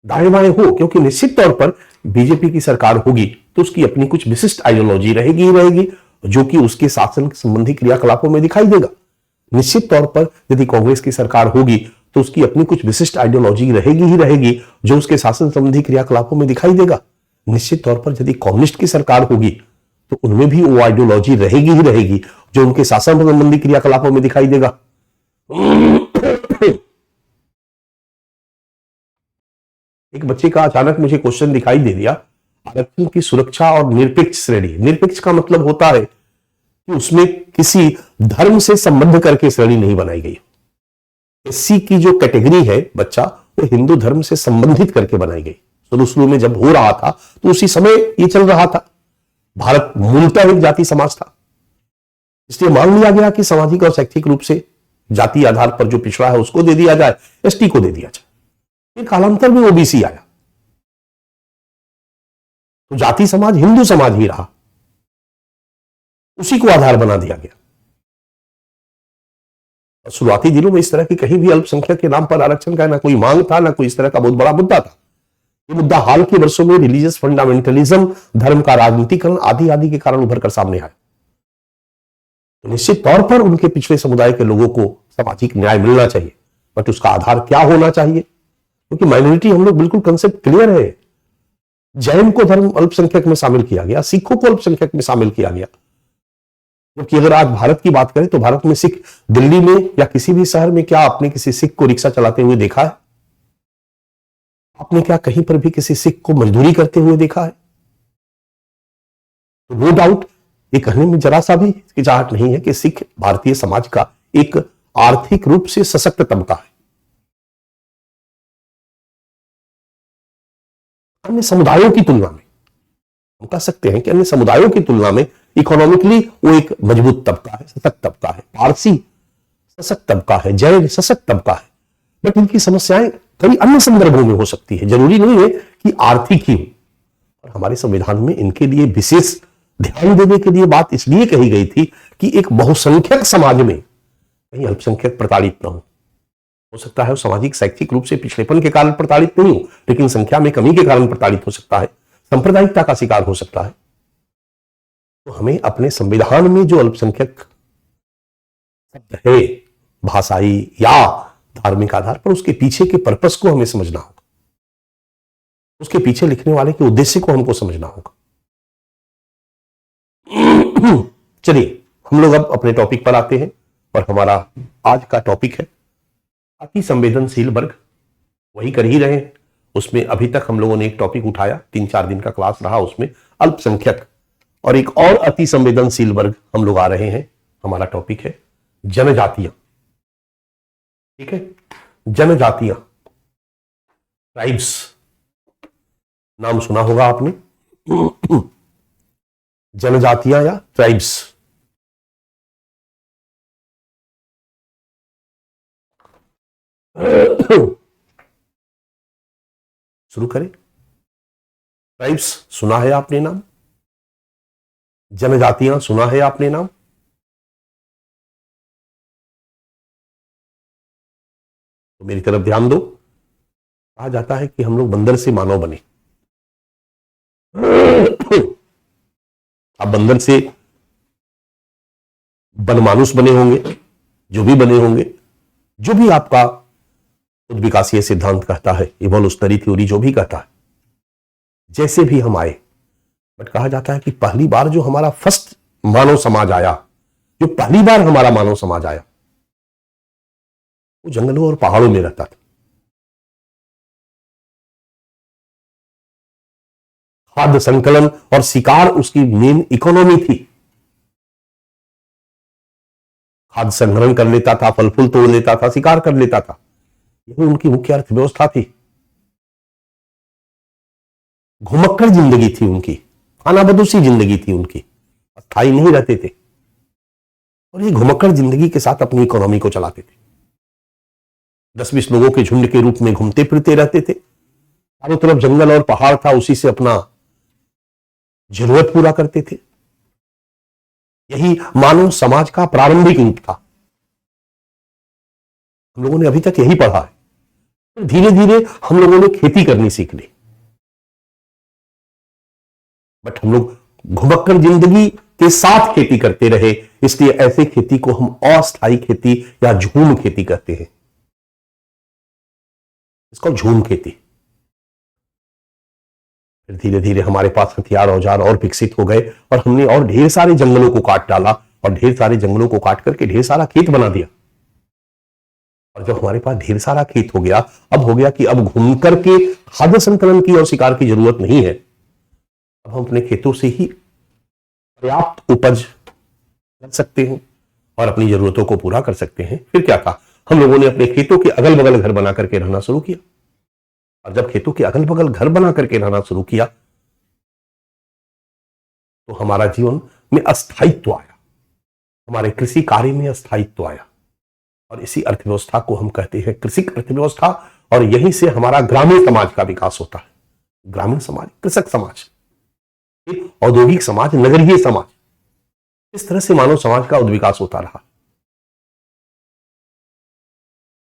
दाएं बाएं हो, क्योंकि निश्चित तौर पर बीजेपी की सरकार होगी तो उसकी अपनी कुछ विशिष्ट आइडियोलॉजी रहेगी ही रहेगी, जो कि उसके शासन संबंधी क्रियाकलापों में दिखाई देगा। निश्चित तौर पर यदि कांग्रेस की सरकार होगी तो उसकी अपनी कुछ विशिष्ट आइडियोलॉजी रहेगी ही रहेगी, जो उसके शासन संबंधी क्रियाकलापों में दिखाई देगा। निश्चित तौर पर यदि कम्युनिस्ट की सरकार होगी तो उनमें भी वो आइडियोलॉजी रहेगी ही रहेगी, जो उनके शासन संबंधी क्रियाकलापों में दिखाई देगा। एक बच्चे का अचानक मुझे क्वेश्चन दिखाई दे दिया, आरक्षण की सुरक्षा और निरपेक्ष श्रेणी, निरपेक्ष का मतलब होता है कि उसमें किसी धर्म से संबंध करके श्रेणी नहीं बनाई गई। एससी की जो कैटेगरी है बच्चा, वो हिंदू धर्म से संबंधित करके बनाई गई। शुरू में जब हो रहा था तो उसी समय ये चल रहा था। भारत मूलतः एक जाति समाज था, इसलिए मान लिया गया कि सामाजिक और शैक्षिक रूप से जाति आधार पर जो पिछड़ा है उसको दे दिया जाए, एसटी को दे दिया जाए। फिर कालांतर में ओबीसी आया, तो जाति समाज हिंदू समाज ही रहा, उसी को आधार बना दिया गया। शुरुआती दिनों में इस तरह की कहीं भी अल्पसंख्यक के नाम पर आरक्षण का ना कोई मांग था, ना कोई इस तरह का बहुत बड़ा मुद्दा था। ये मुद्दा हाल के वर्षों में रिलीजियस फंडामेंटलिज्म, धर्म का राजनीतिकरण आदि आदि के कारण उभर कर सामने आया। तो निश्चित तौर पर उनके पिछड़े समुदाय के लोगों को सामाजिक न्याय मिलना चाहिए, बट उसका आधार क्या होना चाहिए? क्योंकि माइनॉरिटी हम लोग बिल्कुल कंसेप्ट क्लियर है। जैन को धर्म अल्पसंख्यक में शामिल किया गया, सिखों को अल्पसंख्यक में शामिल किया गया। क्योंकि अगर आज भारत की बात करें तो भारत में सिख, दिल्ली में या किसी भी शहर में क्या आपने किसी सिख को रिक्शा चलाते हुए देखा है? आपने क्या कहीं पर भी किसी सिख को मजदूरी करते हुए देखा है? तो नो डाउट ये कहने में जरा सा भी हिचकिचाहट नहीं है कि सिख भारतीय समाज का एक आर्थिक रूप से सशक्त तबका है। अन्य समुदायों की तुलना में हम कह सकते हैं कि अन्य समुदायों की तुलना में इकोनॉमिकली वो एक मजबूत तबका है, सशक्त तबका है। पारसी सशक्त तबका है, जैन सशक्त तबका है, बट इनकी समस्याएं कई अन्य संदर्भों में हो सकती है। जरूरी नहीं है कि आर्थिक ही हो। और हमारे संविधान में इनके लिए विशेष ध्यान देने के लिए बात इसलिए कही गई थी कि एक बहुसंख्यक समाज में कहीं अल्पसंख्यक प्रताड़ित न हो सकता है वो सामाजिक शैक्षिक रूप से पिछड़ेपन के कारण प्रताड़ित नहीं हो, लेकिन संख्या में कमी के कारण प्रताड़ित हो सकता है, सांप्रदायिकता का शिकार हो सकता है। तो हमें अपने संविधान में जो अल्पसंख्यक शब्द है, भाषाई या धार्मिक आधार पर, उसके पीछे के पर्पस को हमें समझना होगा, उसके पीछे लिखने वाले के उद्देश्य को हमको समझना होगा। चलिए हम लोग अब अपने टॉपिक पर आते हैं, और हमारा आज का टॉपिक है अति संवेदनशील वर्ग। वही कर ही रहे हैं। उसमें अभी तक हम लोगों ने एक टॉपिक उठाया, 3-4 दिन का क्लास रहा, उसमें अल्पसंख्यक, और एक और अति संवेदनशील वर्ग हम लोग आ रहे हैं। हमारा टॉपिक है जनजातियां। ठीक है, जनजातियां, ट्राइब्स, नाम सुना होगा आपने, जनजातियां या ट्राइब्स। शुरू करें। ट्राइब्स सुना है आपने नाम, जनजातियां सुना है आपने नाम। तो मेरी तरफ ध्यान दो। कहा जाता है कि हम लोग बंदर से मानव बने। आप बंदर से बनमानुष बने होंगे, जो भी बने होंगे, जो भी आपका उद्विकासीय सिद्धांत कहता है, इवोल्यूशनरी थ्योरी जो भी कहता है, जैसे भी हम आए, बट कहा जाता है कि पहली बार जो हमारा फर्स्ट मानव समाज आया, जो पहली बार हमारा मानव समाज आया, वो जंगलों और पहाड़ों में रहता था। खाद्य संकलन और शिकार उसकी मेन इकोनॉमी थी। खाद्य संग्रहण कर लेता था, फल फूल तोड़ लेता था, शिकार कर लेता था, यही उनकी मुख्य अर्थव्यवस्था थी। घुमक्कड़ जिंदगी थी उनकी, खानाबदोशी जिंदगी थी उनकी, अस्थायी नहीं रहते थे, और ये घुमक्कड़ जिंदगी के साथ अपनी इकोनॉमी को चलाते थे। 10-20 लोगों के झुंड के रूप में घूमते फिरते रहते थे, चारों तरफ जंगल और पहाड़ था, उसी से अपना जरूरत पूरा करते थे। यही मानव समाज का प्रारंभिक रूप था। हम लोगों ने अभी तक यही पढ़ा है। धीरे धीरे हम लोगों ने खेती करनी सीख ली, बट हम लोग घुमक्कड़ जिंदगी के साथ खेती करते रहे, इसलिए ऐसे खेती को हम अस्थायी खेती या झूम खेती कहते हैं। इसको झूम खेती। फिर धीरे धीरे हमारे पास हथियार औजार और विकसित हो गए, और हमने और ढेर सारे जंगलों को काट डाला, और ढेर सारे जंगलों को काट करके ढेर सारा खेत बना दिया। और जब हमारे पास ढेर सारा खेत हो गया, अब हो गया कि अब घूम करके खाद्य संकलन की और शिकार की जरूरत नहीं है। अब हम अपने खेतों से ही पर्याप्त उपज कर सकते हैं और अपनी जरूरतों को पूरा कर सकते हैं। फिर क्या था, हम लोगों ने अपने खेतों के अगल बगल घर बना करके रहना शुरू किया। और जब खेतों के अगल बगल घर बना करके रहना शुरू किया तो हमारा जीवन में अस्थायित्व आया, हमारे कृषि कार्य में अस्थायित्व आया, और इसी अर्थव्यवस्था को हम कहते हैं कृषि अर्थव्यवस्था। और यहीं से हमारा ग्रामीण समाज का विकास होता है। ग्रामीण समाज, कृषक समाज, औद्योगिक समाज, नगरीय समाज, इस तरह से मानव समाज का उद्विकास होता रहा।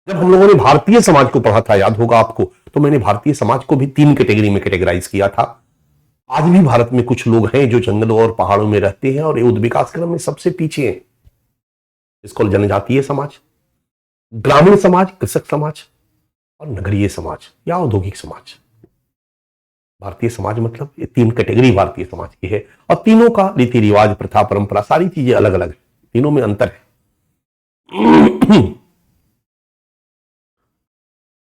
जब हम लोगों ने भारतीय समाज को पढ़ा था, याद होगा आपको, तो मैंने भारतीय समाज को भी 3 कैटेगरी में कैटेगराइज किया था। आज भी भारत में कुछ लोग हैं जो जंगलों और पहाड़ों में रहते हैं और ये उद्विकास क्रम में सबसे पीछे हैं। इसको जनजातीय समाज, ग्रामीण समाज, कृषक समाज, और नगरीय समाज या औद्योगिक समाज। भारतीय समाज मतलब ये 3 कैटेगरी भारतीय समाज की है, और तीनों का रीति रिवाज, प्रथा, परंपरा, सारी चीजें अलग अलग है, तीनों में अंतर है।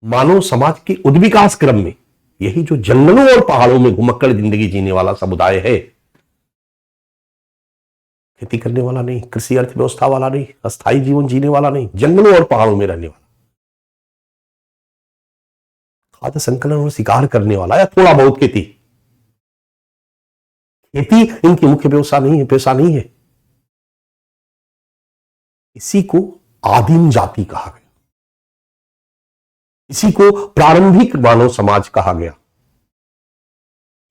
मानव समाज के उद्विकास क्रम में यही जो जंगलों और पहाड़ों में घुमक्कड़ जिंदगी जीने वाला समुदाय है, खेती करने वाला नहीं, कृषि अर्थव्यवस्था वाला नहीं, अस्थायी जीवन जीने वाला नहीं, जंगलों और पहाड़ों में रहने वाला, खाद्य संकलन और शिकार करने वाला, या थोड़ा बहुत खेती, खेती इनकी मुख्य व्यवसाय नहीं है, पेशा नहीं है, इसी को आदिम जाति कहा गया, इसी को प्रारंभिक मानव समाज कहा गया,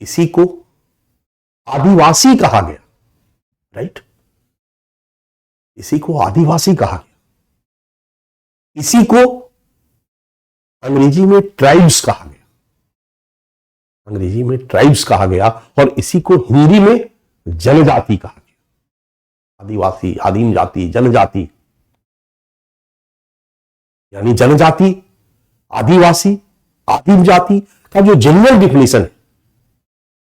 इसी को आदिवासी कहा गया। राइट, इसी को आदिवासी कहा गया, इसी को अंग्रेजी में ट्राइब्स कहा गया, अंग्रेजी में ट्राइब्स कहा गया, और इसी को हिंदी में जनजाति कहा गया। आदिवासी, आदिम जाति, जनजाति, यानी जनजाति, आदिवासी, आदिम जाति का जो जनरल डिफिनेशन है,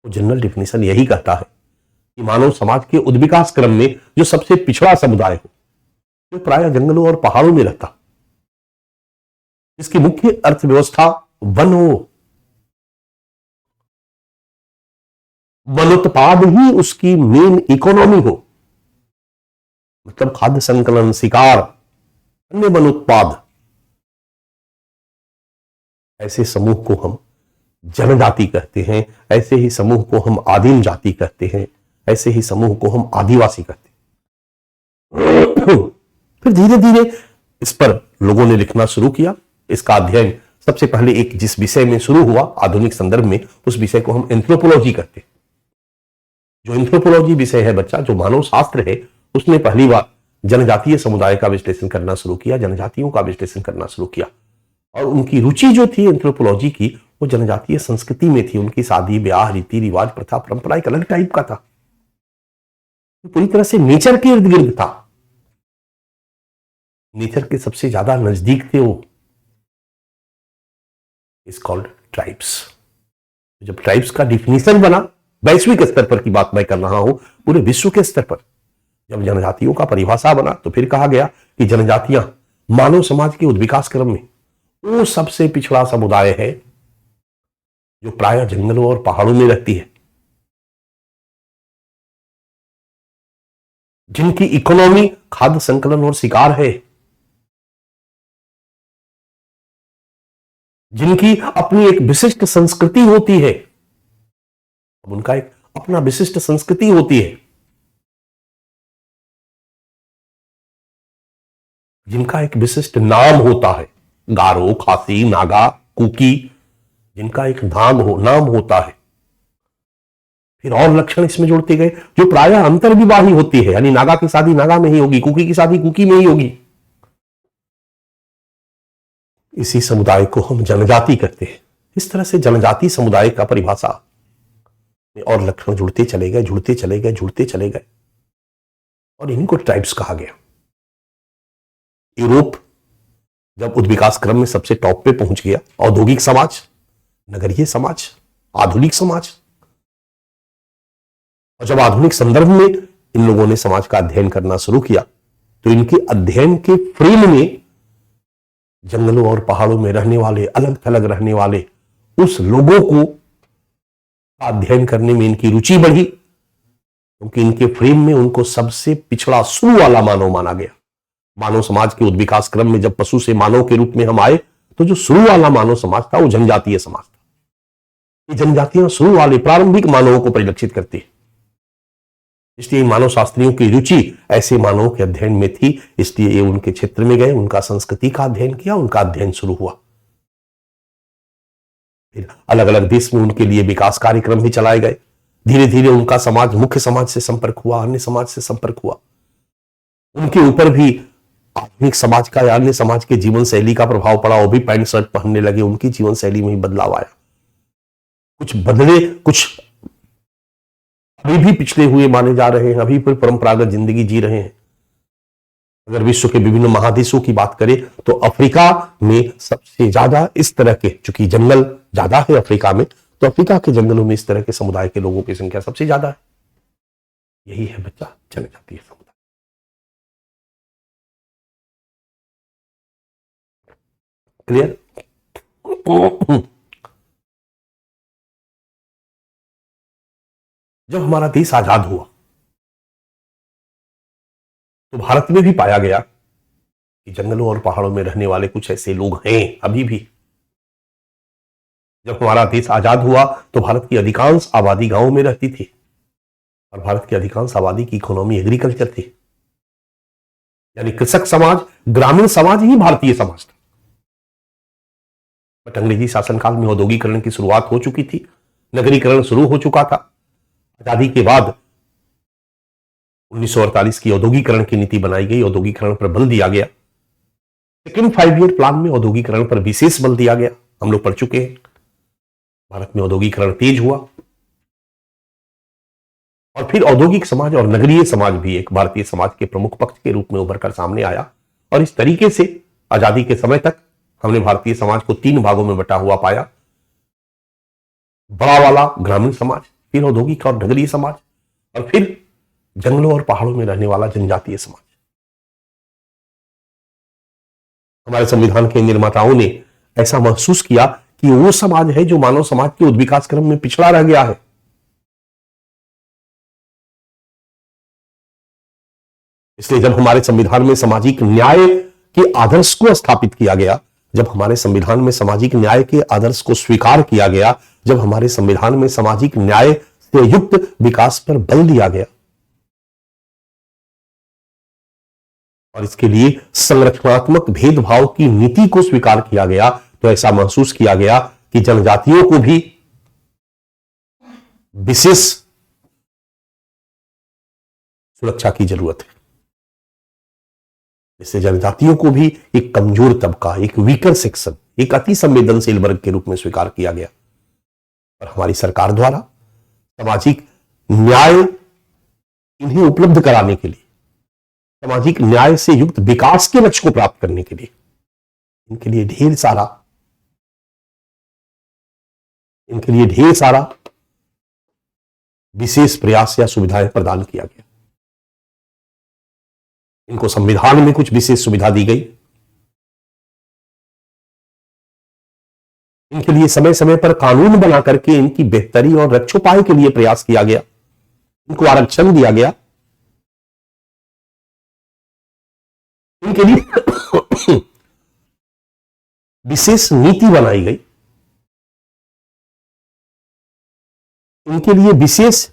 वो जनरल डिफिनेशन यही कहता है कि मानव समाज के उद्विकास क्रम में जो सबसे पिछड़ा समुदाय हो, जो प्रायः जंगलों और पहाड़ों में रहता, इसकी मुख्य अर्थव्यवस्था वन हो, वनोत्पाद ही उसकी मेन इकोनॉमी हो, मतलब खाद्य संकलन, शिकार, अन्य वनोत्पाद, ऐसे समूह को हम जनजाति कहते हैं, ऐसे ही समूह को हम आदिम जाति कहते हैं, ऐसे ही समूह को हम आदिवासी कहते हैं। फिर धीरे धीरे इस पर लोगों ने लिखना शुरू किया। इसका अध्ययन सबसे पहले एक जिस विषय में शुरू हुआ आधुनिक संदर्भ में, उस विषय को हम एंथ्रोपोलॉजी कहते हैं। जो एंथ्रोपोलॉजी विषय है बच्चा, जो मानव शास्त्र है, उसने पहली बार जनजातीय समुदाय का विश्लेषण करना शुरू किया, जनजातियों का विश्लेषण करना शुरू किया। और उनकी रुचि जो थी एंथ्रोपोलॉजी की, वो जनजातीय संस्कृति में थी। उनकी शादी ब्याह, रीति रिवाज, प्रथा, परंपरा एक अलग टाइप का था, पूरी तरह से नेचर के इर्द गिर्द था, नेचर के सबसे ज्यादा नजदीक थे वो। Is called tribes. जब ट्राइब्स का डिफिनीशन बना, वैश्विक स्तर पर की बात मैं कर रहा हूं, पूरे विश्व के स्तर पर जब जनजातियों का परिभाषा बना, तो फिर कहा गया कि जनजातियां मानव समाज के उद्विकास क्रम में वो सबसे पिछड़ा समुदाय है जो प्रायः जंगलों और पहाड़ों में रहती है, जिनकी इकोनॉमी खाद्य संकलन और शिकार है, जिनकी अपनी एक विशिष्ट संस्कृति होती है। अब उनका एक अपना विशिष्ट संस्कृति होती है, जिनका एक विशिष्ट नाम होता है, गारो, खासी, नागा, कुकी, जिनका एक नाम होता है। फिर और लक्षण इसमें जोड़ते गए जो प्रायः अंतर्विवाही होती है, यानी नागा की शादी नागा में ही होगी, कुकी की शादी कुकी में ही होगी। इसी समुदाय को हम जनजाति कहते हैं। इस तरह से जनजाति समुदाय का परिभाषा में और लक्षण जुड़ते चले गए, जुड़ते चले गए, जुड़ते चले गए, और इन्हीं को ट्राइब्स कहा गया। यूरोप जब उद्विकास क्रम में सबसे टॉप पे पहुंच गया, औद्योगिक समाज, नगरीय समाज, आधुनिक समाज, और जब आधुनिक संदर्भ में इन लोगों ने समाज का अध्ययन करना शुरू किया, तो इनके अध्ययन के फ्रेम में जंगलों और पहाड़ों में रहने वाले, अलग थलग रहने वाले उस लोगों को का अध्ययन करने में इनकी रुचि बढ़ी, क्योंकि इनके फ्रेम में उनको सबसे पिछड़ा शुरू वाला मानव माना गया। मानव समाज के उद्विकास क्रम में जब पशु से मानव के रूप में हम आए, तो जो शुरू वाला मानव समाज था वो जनजातीय समाज था। ये जनजातियां शुरू वाले प्रारंभिक मानवों को परिलक्षित करती है, इसलिए मानव शास्त्रियों की रुचि ऐसे मानवों के अध्ययन में थी। इसलिए ये उनके क्षेत्र में गए, उनका संस्कृति का अध्ययन किया, उनका अध्ययन शुरू हुआ। फिर अलग अलग देश में उनके लिए विकास कार्यक्रम भी चलाए गए। धीरे धीरे उनका समाज मुख्य समाज से संपर्क हुआ, अन्य समाज से संपर्क हुआ। उनके ऊपर भी आधुनिक समाज का या अन्य समाज के जीवन शैली का प्रभाव पड़ा। वो भी पैंट शर्ट पहनने लगे, उनकी जीवन शैली में ही बदलाव आया। कुछ बदले, कुछ अभी भी पिछड़े हुए माने जा रहे हैं, अभी भी परंपरागत जिंदगी जी रहे हैं। अगर विश्व के विभिन्न महादेशों की बात करें तो अफ्रीका में सबसे ज्यादा इस तरह के, चूंकि जंगल ज्यादा है अफ्रीका में, तो अफ्रीका के जंगलों में इस तरह के समुदाय के लोगों की संख्या सबसे ज्यादा है। यही है बच्चा जनजातीय समुदाय। क्लियर? जब हमारा देश आजाद हुआ तो भारत में भी पाया गया कि जंगलों और पहाड़ों में रहने वाले कुछ ऐसे लोग हैं अभी भी। जब हमारा देश आजाद हुआ तो भारत की अधिकांश आबादी गांवों में रहती थी, और भारत की अधिकांश आबादी की इकोनॉमी एग्रीकल्चर थी, यानी कृषक समाज, ग्रामीण समाज ही भारतीय समाज था। बट अंग्रेजी शासनकाल में औद्योगिकरण की शुरुआत हो चुकी थी, नगरीकरण शुरू हो चुका था। आजादी के बाद 1948 की औद्योगिकरण की नीति बनाई गई, औद्योगिकरण पर बल दिया गया। सेकेंड 5 ईयर प्लान में औद्योगिकरण पर विशेष बल दिया गया। हम लोग पढ़ चुके हैं, भारत में औद्योगिकरण तेज हुआ, और फिर औद्योगिक समाज और नगरीय समाज भी एक भारतीय समाज के प्रमुख पक्ष के रूप में उभर कर सामने आया। और इस तरीके से आजादी के समय तक हमने भारतीय समाज को 3 भागों में बटा हुआ पाया। बड़ा वाला ग्रामीण समाज, फिर औद्योगिक और नगरीय समाज, और फिर जंगलों और पहाड़ों में रहने वाला जनजातीय समाज। हमारे संविधान के निर्माताओं ने ऐसा महसूस किया कि वो समाज है जो मानव समाज के उद्विकास क्रम में पिछड़ा रह गया है। इसलिए जब हमारे संविधान में सामाजिक न्याय के आदर्श को स्थापित किया गया, जब हमारे संविधान में सामाजिक न्याय के आदर्श को स्वीकार किया गया, जब हमारे संविधान में सामाजिक न्याय से युक्त विकास पर बल दिया गया, और इसके लिए संरचनात्मक भेदभाव की नीति को स्वीकार किया गया, तो ऐसा महसूस किया गया कि जनजातियों को भी विशेष सुरक्षा की जरूरत है। इससे जनजातियों को भी एक कमजोर तबका, एक वीकर सेक्शन, एक अति संवेदनशील वर्ग के रूप में स्वीकार किया गया। और हमारी सरकार द्वारा सामाजिक न्याय इन्हें उपलब्ध कराने के लिए, सामाजिक न्याय से युक्त विकास के लक्ष्य को प्राप्त करने के लिए, इनके लिए ढेर सारा विशेष प्रयास या सुविधाएं प्रदान किया गया। इनको संविधान में कुछ विशेष सुविधा दी गई। इनके लिए समय समय पर कानून बना करके इनकी बेहतरी और रक्षोपाय के लिए प्रयास किया गया। इनको आरक्षण दिया गया। इनके लिए विशेष नीति बनाई गई। इनके लिए विशेष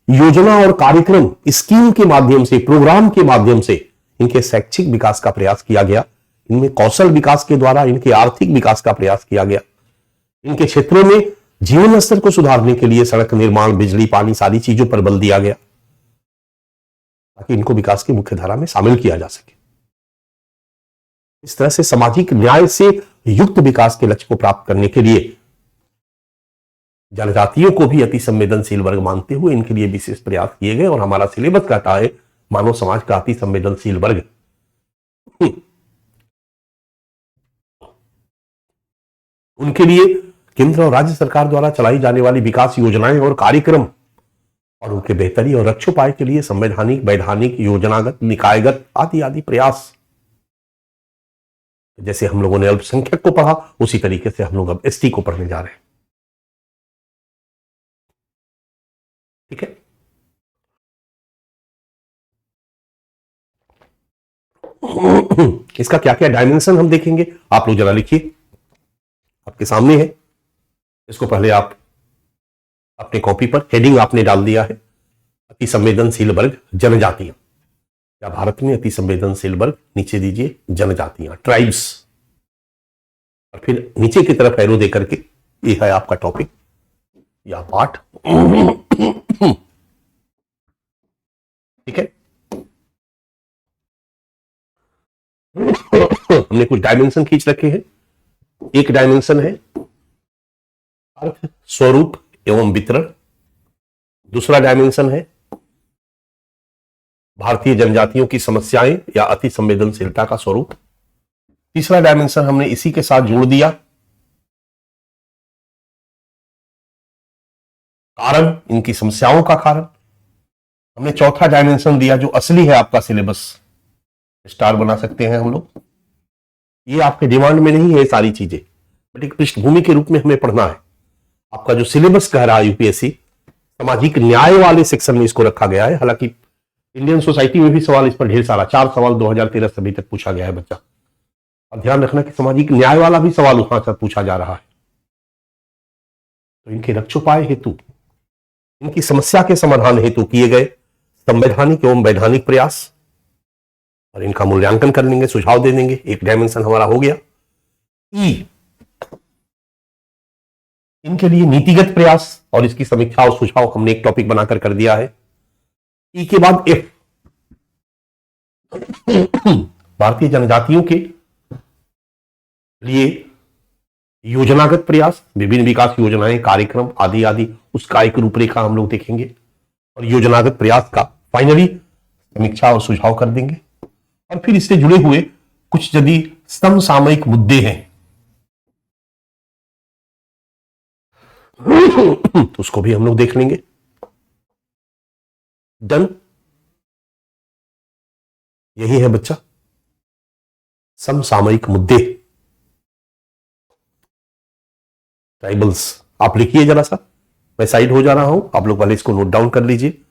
योजना और कार्यक्रम, स्कीम के माध्यम से, प्रोग्राम के माध्यम से इनके शैक्षिक विकास का प्रयास किया गया। इनमें कौशल विकास के द्वारा इनके आर्थिक विकास का प्रयास किया गया। इनके क्षेत्रों में जीवन स्तर को सुधारने के लिए सड़क निर्माण, बिजली, पानी, सारी चीजों पर बल दिया गया, ताकि इनको विकास की मुख्य धारा में शामिल किया जा सके। इस तरह से सामाजिक न्याय से युक्त विकास के लक्ष्य को प्राप्त करने के लिए जनजातियों को भी अति संवेदनशील वर्ग मानते हुए इनके लिए विशेष प्रयास किए गए। और हमारा सिलेबस कहता है मानव समाज का अति संवेदनशील वर्ग उनके लिए केंद्र और राज्य सरकार द्वारा चलाई जाने वाली विकास योजनाएं और कार्यक्रम, और उनके बेहतरी और रक्षोपाय के लिए संवैधानिक, वैधानिक, योजनागत, निकायगत आदि आदि प्रयास। जैसे हम लोगों ने अल्पसंख्यक को पढ़ा, उसी तरीके से हम लोग अब एसटी को पढ़ने जा रहे हैं। ठीक है। इसका क्या क्या डायमेंशन हम देखेंगे, आप लोग जरा लिखिए, आपके सामने है। इसको पहले आप अपने कॉपी पर हेडिंग आपने डाल दिया है, अति संवेदनशील वर्ग जनजातियां, या भारत में अति संवेदनशील वर्ग, नीचे दीजिए जनजातियां, ट्राइब्स, और फिर नीचे की तरफ एरो दे करके ये है आपका टॉपिक या पाठ। ठीक है। हमने कुछ डायमेंशन खींच रखे हैं। एक डायमेंशन है अर्थ, स्वरूप एवं वितरण। दूसरा डायमेंशन है भारतीय जनजातियों की समस्याएं या अति संवेदनशीलता का स्वरूप। तीसरा डायमेंशन हमने इसी के साथ जोड़ दिया, कारण, इनकी समस्याओं का कारण। हमने चौथा डायमेंशन दिया जो असली है आपका सिलेबस, स्टार बना सकते हैं हम लोग। ये आपके डिमांड में नहीं है सारी चीजें, बट एक पृष्ठभूमि के रूप में हमें पढ़ना है। आपका जो सिलेबस कह रहा है यूपीएससी, सामाजिक न्याय वाले सेक्शन में इसको रखा गया है। हालांकि इंडियन सोसाइटी में भी सवाल इस पर ढेर सारा, 4 सवाल 2013 से अभी तक पूछा गया है बच्चा। और ध्यान रखना कि सामाजिक न्याय वाला भी सवाल वहां से पूछा जा रहा है। तो इनके रक्षोपाय हेतु, इनकी समस्या के समाधान हेतु किए गए संवैधानिक एवं वैधानिक प्रयास, और इनका मूल्यांकन कर लेंगे, सुझाव दे देंगे। एक डायमेंशन हमारा हो गया। ई, इनके लिए नीतिगत प्रयास और इसकी समीक्षा और सुझाव हमने एक टॉपिक बनाकर कर दिया है। ई के बाद एफ, भारतीय जनजातियों के लिए योजनागत प्रयास, विभिन्न विकास योजनाएं, कार्यक्रम आदि आदि, उसका एक रूपरेखा हम लोग देखेंगे और योजनागत प्रयास का फाइनली समीक्षा और सुझाव कर देंगे। और फिर इससे जुड़े हुए कुछ यदि समसामयिक मुद्दे हैं तो उसको भी हम लोग देख लेंगे। डन। यही है बच्चा समसामयिक मुद्दे, ट्राइबल्स। आप लिखिए जरा सा, मैं साइड हो जा रहा हूं, आप लोग पहले इसको नोट डाउन कर लीजिए।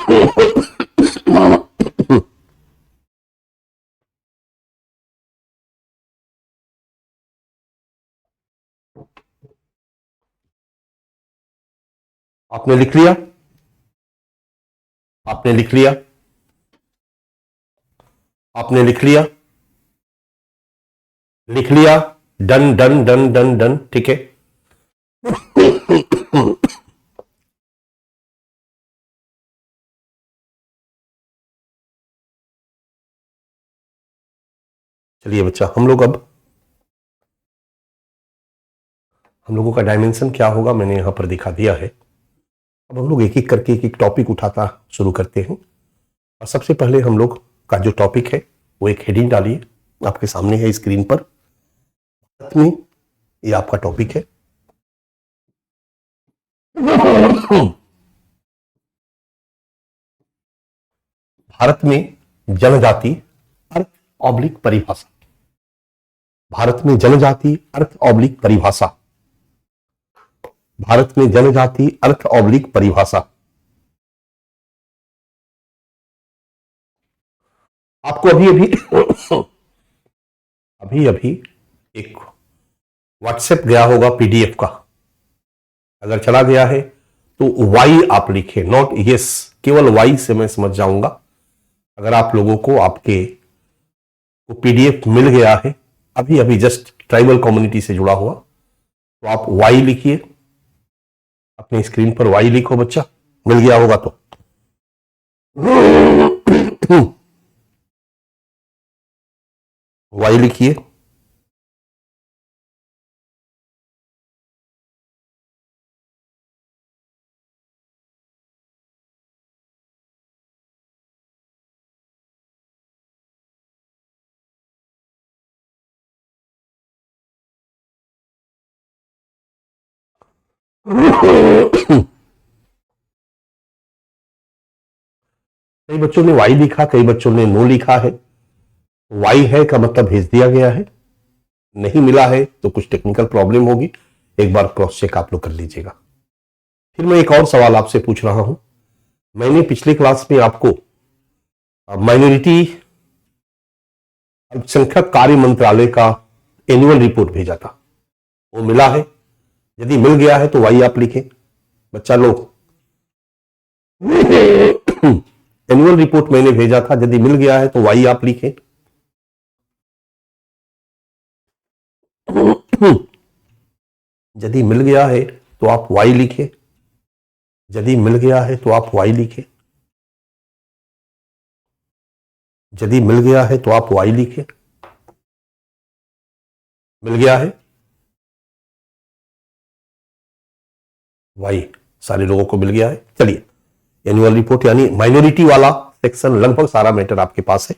आपने लिख लिया? आपने लिख लिया? आपने लिख लिया? लिख लिया? Done done done done done, ठीक है। चलिए बच्चा, हम लोगों का डायमेंशन क्या होगा मैंने यहां पर दिखा दिया है। अब हम लोग एक एक करके एक एक टॉपिक उठाता शुरू करते हैं। और सबसे पहले हम लोग का जो टॉपिक है वो एक हेडिंग डालिए, आपके सामने है स्क्रीन पर। भारत में, ये आपका टॉपिक है। भारत में जनजाति अर्थ ऑब्लिक परिभाषा। भारत में जनजाति अर्थ ऑब्लिक परिभाषा। भारत में जनजाति अर्थ ऑब्लिक परिभाषा। आपको अभी एक व्हाट्सएप गया होगा पीडीएफ का। अगर चला गया है तो वाई आप लिखे, नॉट यस, केवल वाई से मैं समझ जाऊंगा। अगर आप लोगों को आपके पीडीएफ मिल गया है अभी जस्ट ट्राइबल कम्युनिटी से जुड़ा हुआ, तो आप वाई लिखिए, अपने स्क्रीन पर वाई लिखो बच्चा, मिल गया होगा तो। वाई लिखिए। कई बच्चों ने वाई लिखा, कई बच्चों ने नो लिखा है। वाई है का मतलब भेज दिया गया है, नहीं मिला है तो कुछ टेक्निकल प्रॉब्लम होगी। एक बार क्रॉस चेक आप लोग कर लीजिएगा। फिर मैं एक और सवाल आपसे पूछ रहा हूं। मैंने पिछले क्लास में आपको माइनॉरिटी अल्पसंख्यक कार्य मंत्रालय का एनुअल रिपोर्ट भेजा था, वो मिला है? यदि मिल गया है तो वाई आप लिखें बच्चा लोग। एनुअल रिपोर्ट मैंने भेजा था, यदि मिल गया है तो वाई आप लिखें। यदि मिल गया है तो आप वाई लिखें। यदि मिल गया है तो आप वाई लिखें। यदि मिल गया है तो आप वाई लिखें। मिल गया है वाई, सारे लोगों को मिल गया है। चलिए, एनुअल रिपोर्ट यानी माइनॉरिटी वाला सेक्शन लगभग सारा मैटर आपके पास है।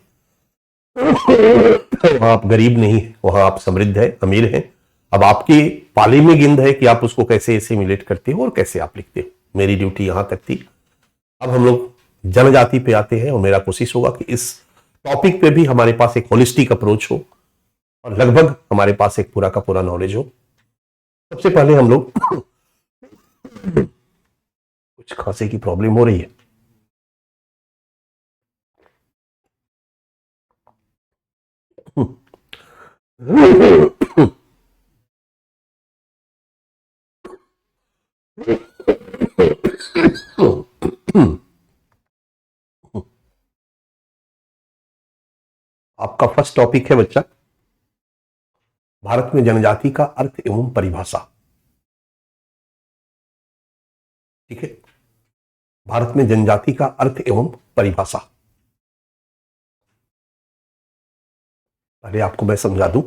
वहां आप गरीब नहीं है, वहां आप समृद्ध है, अमीर है। अब आपके पाले में गेंद है कि आप उसको कैसे एसिमिलेट करते हो और कैसे आप लिखते हो। मेरी ड्यूटी यहां तक थी। अब हम लोग जनजाति पे आते हैं और मेरा कोशिश होगा कि इस टॉपिक पे भी हमारे पास एक होलिस्टिक अप्रोच हो और लगभग हमारे पास एक पूरा का पूरा नॉलेज हो। सबसे पहले हम लोग कुछ खांसी की प्रॉब्लम हो रही है। आपका फर्स्ट टॉपिक है बच्चा, भारत में जनजाति का अर्थ एवं परिभाषा। ठीक है, भारत में जनजाति का अर्थ एवं परिभाषा। पहले आपको मैं समझा दूं।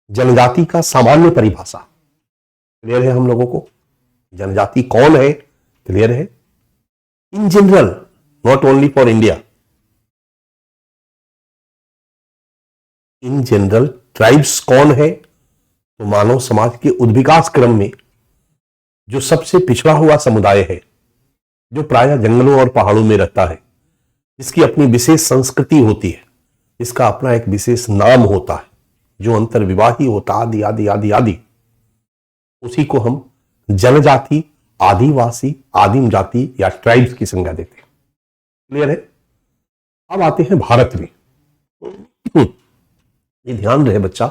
जनजाति का सामान्य परिभाषा क्लियर है हम लोगों को? जनजाति कौन है क्लियर है? In general, not only for India, in general tribes कौन है? तो मानव समाज के उद्विकास क्रम में जो सबसे पिछड़ा हुआ समुदाय है, जो प्रायः जंगलों और पहाड़ों में रहता है, जिसकी अपनी विशेष संस्कृति होती है, इसका अपना एक विशेष नाम होता है, जो अंतर्विवाही होता, आदि आदि आदि आदि, उसी को हम जनजाति आदिवासी, आदिम जाति या ट्राइब्स की संज्ञा देते हैं। क्लियर है? अब आते हैं भारत में। ये ध्यान रहे बच्चा,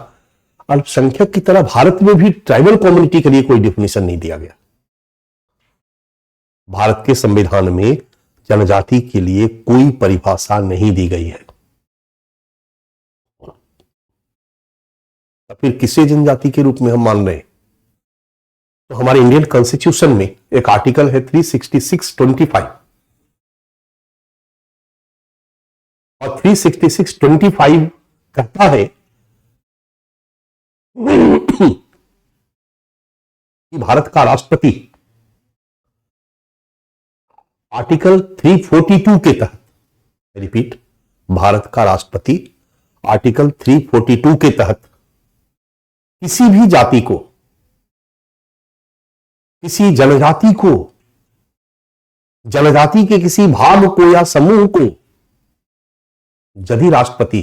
अल्पसंख्यक की तरह भारत में भी ट्राइबल कम्युनिटी के लिए कोई डिफिनेशन नहीं दिया गया। भारत के संविधान में जनजाति के लिए कोई परिभाषा नहीं दी गई है। फिर किसे जनजाति के रूप में हम मान रहे हैं? तो हमारे इंडियन कॉन्स्टिट्यूशन में एक आर्टिकल है 366(25) और 366(25) कहता है कि भारत का राष्ट्रपति आर्टिकल 342 के तहत, रिपीट, भारत का राष्ट्रपति आर्टिकल 342 के तहत किसी भी जाति को, किसी जनजाति को, जनजाति के किसी भाग को या समूह को यदि राष्ट्रपति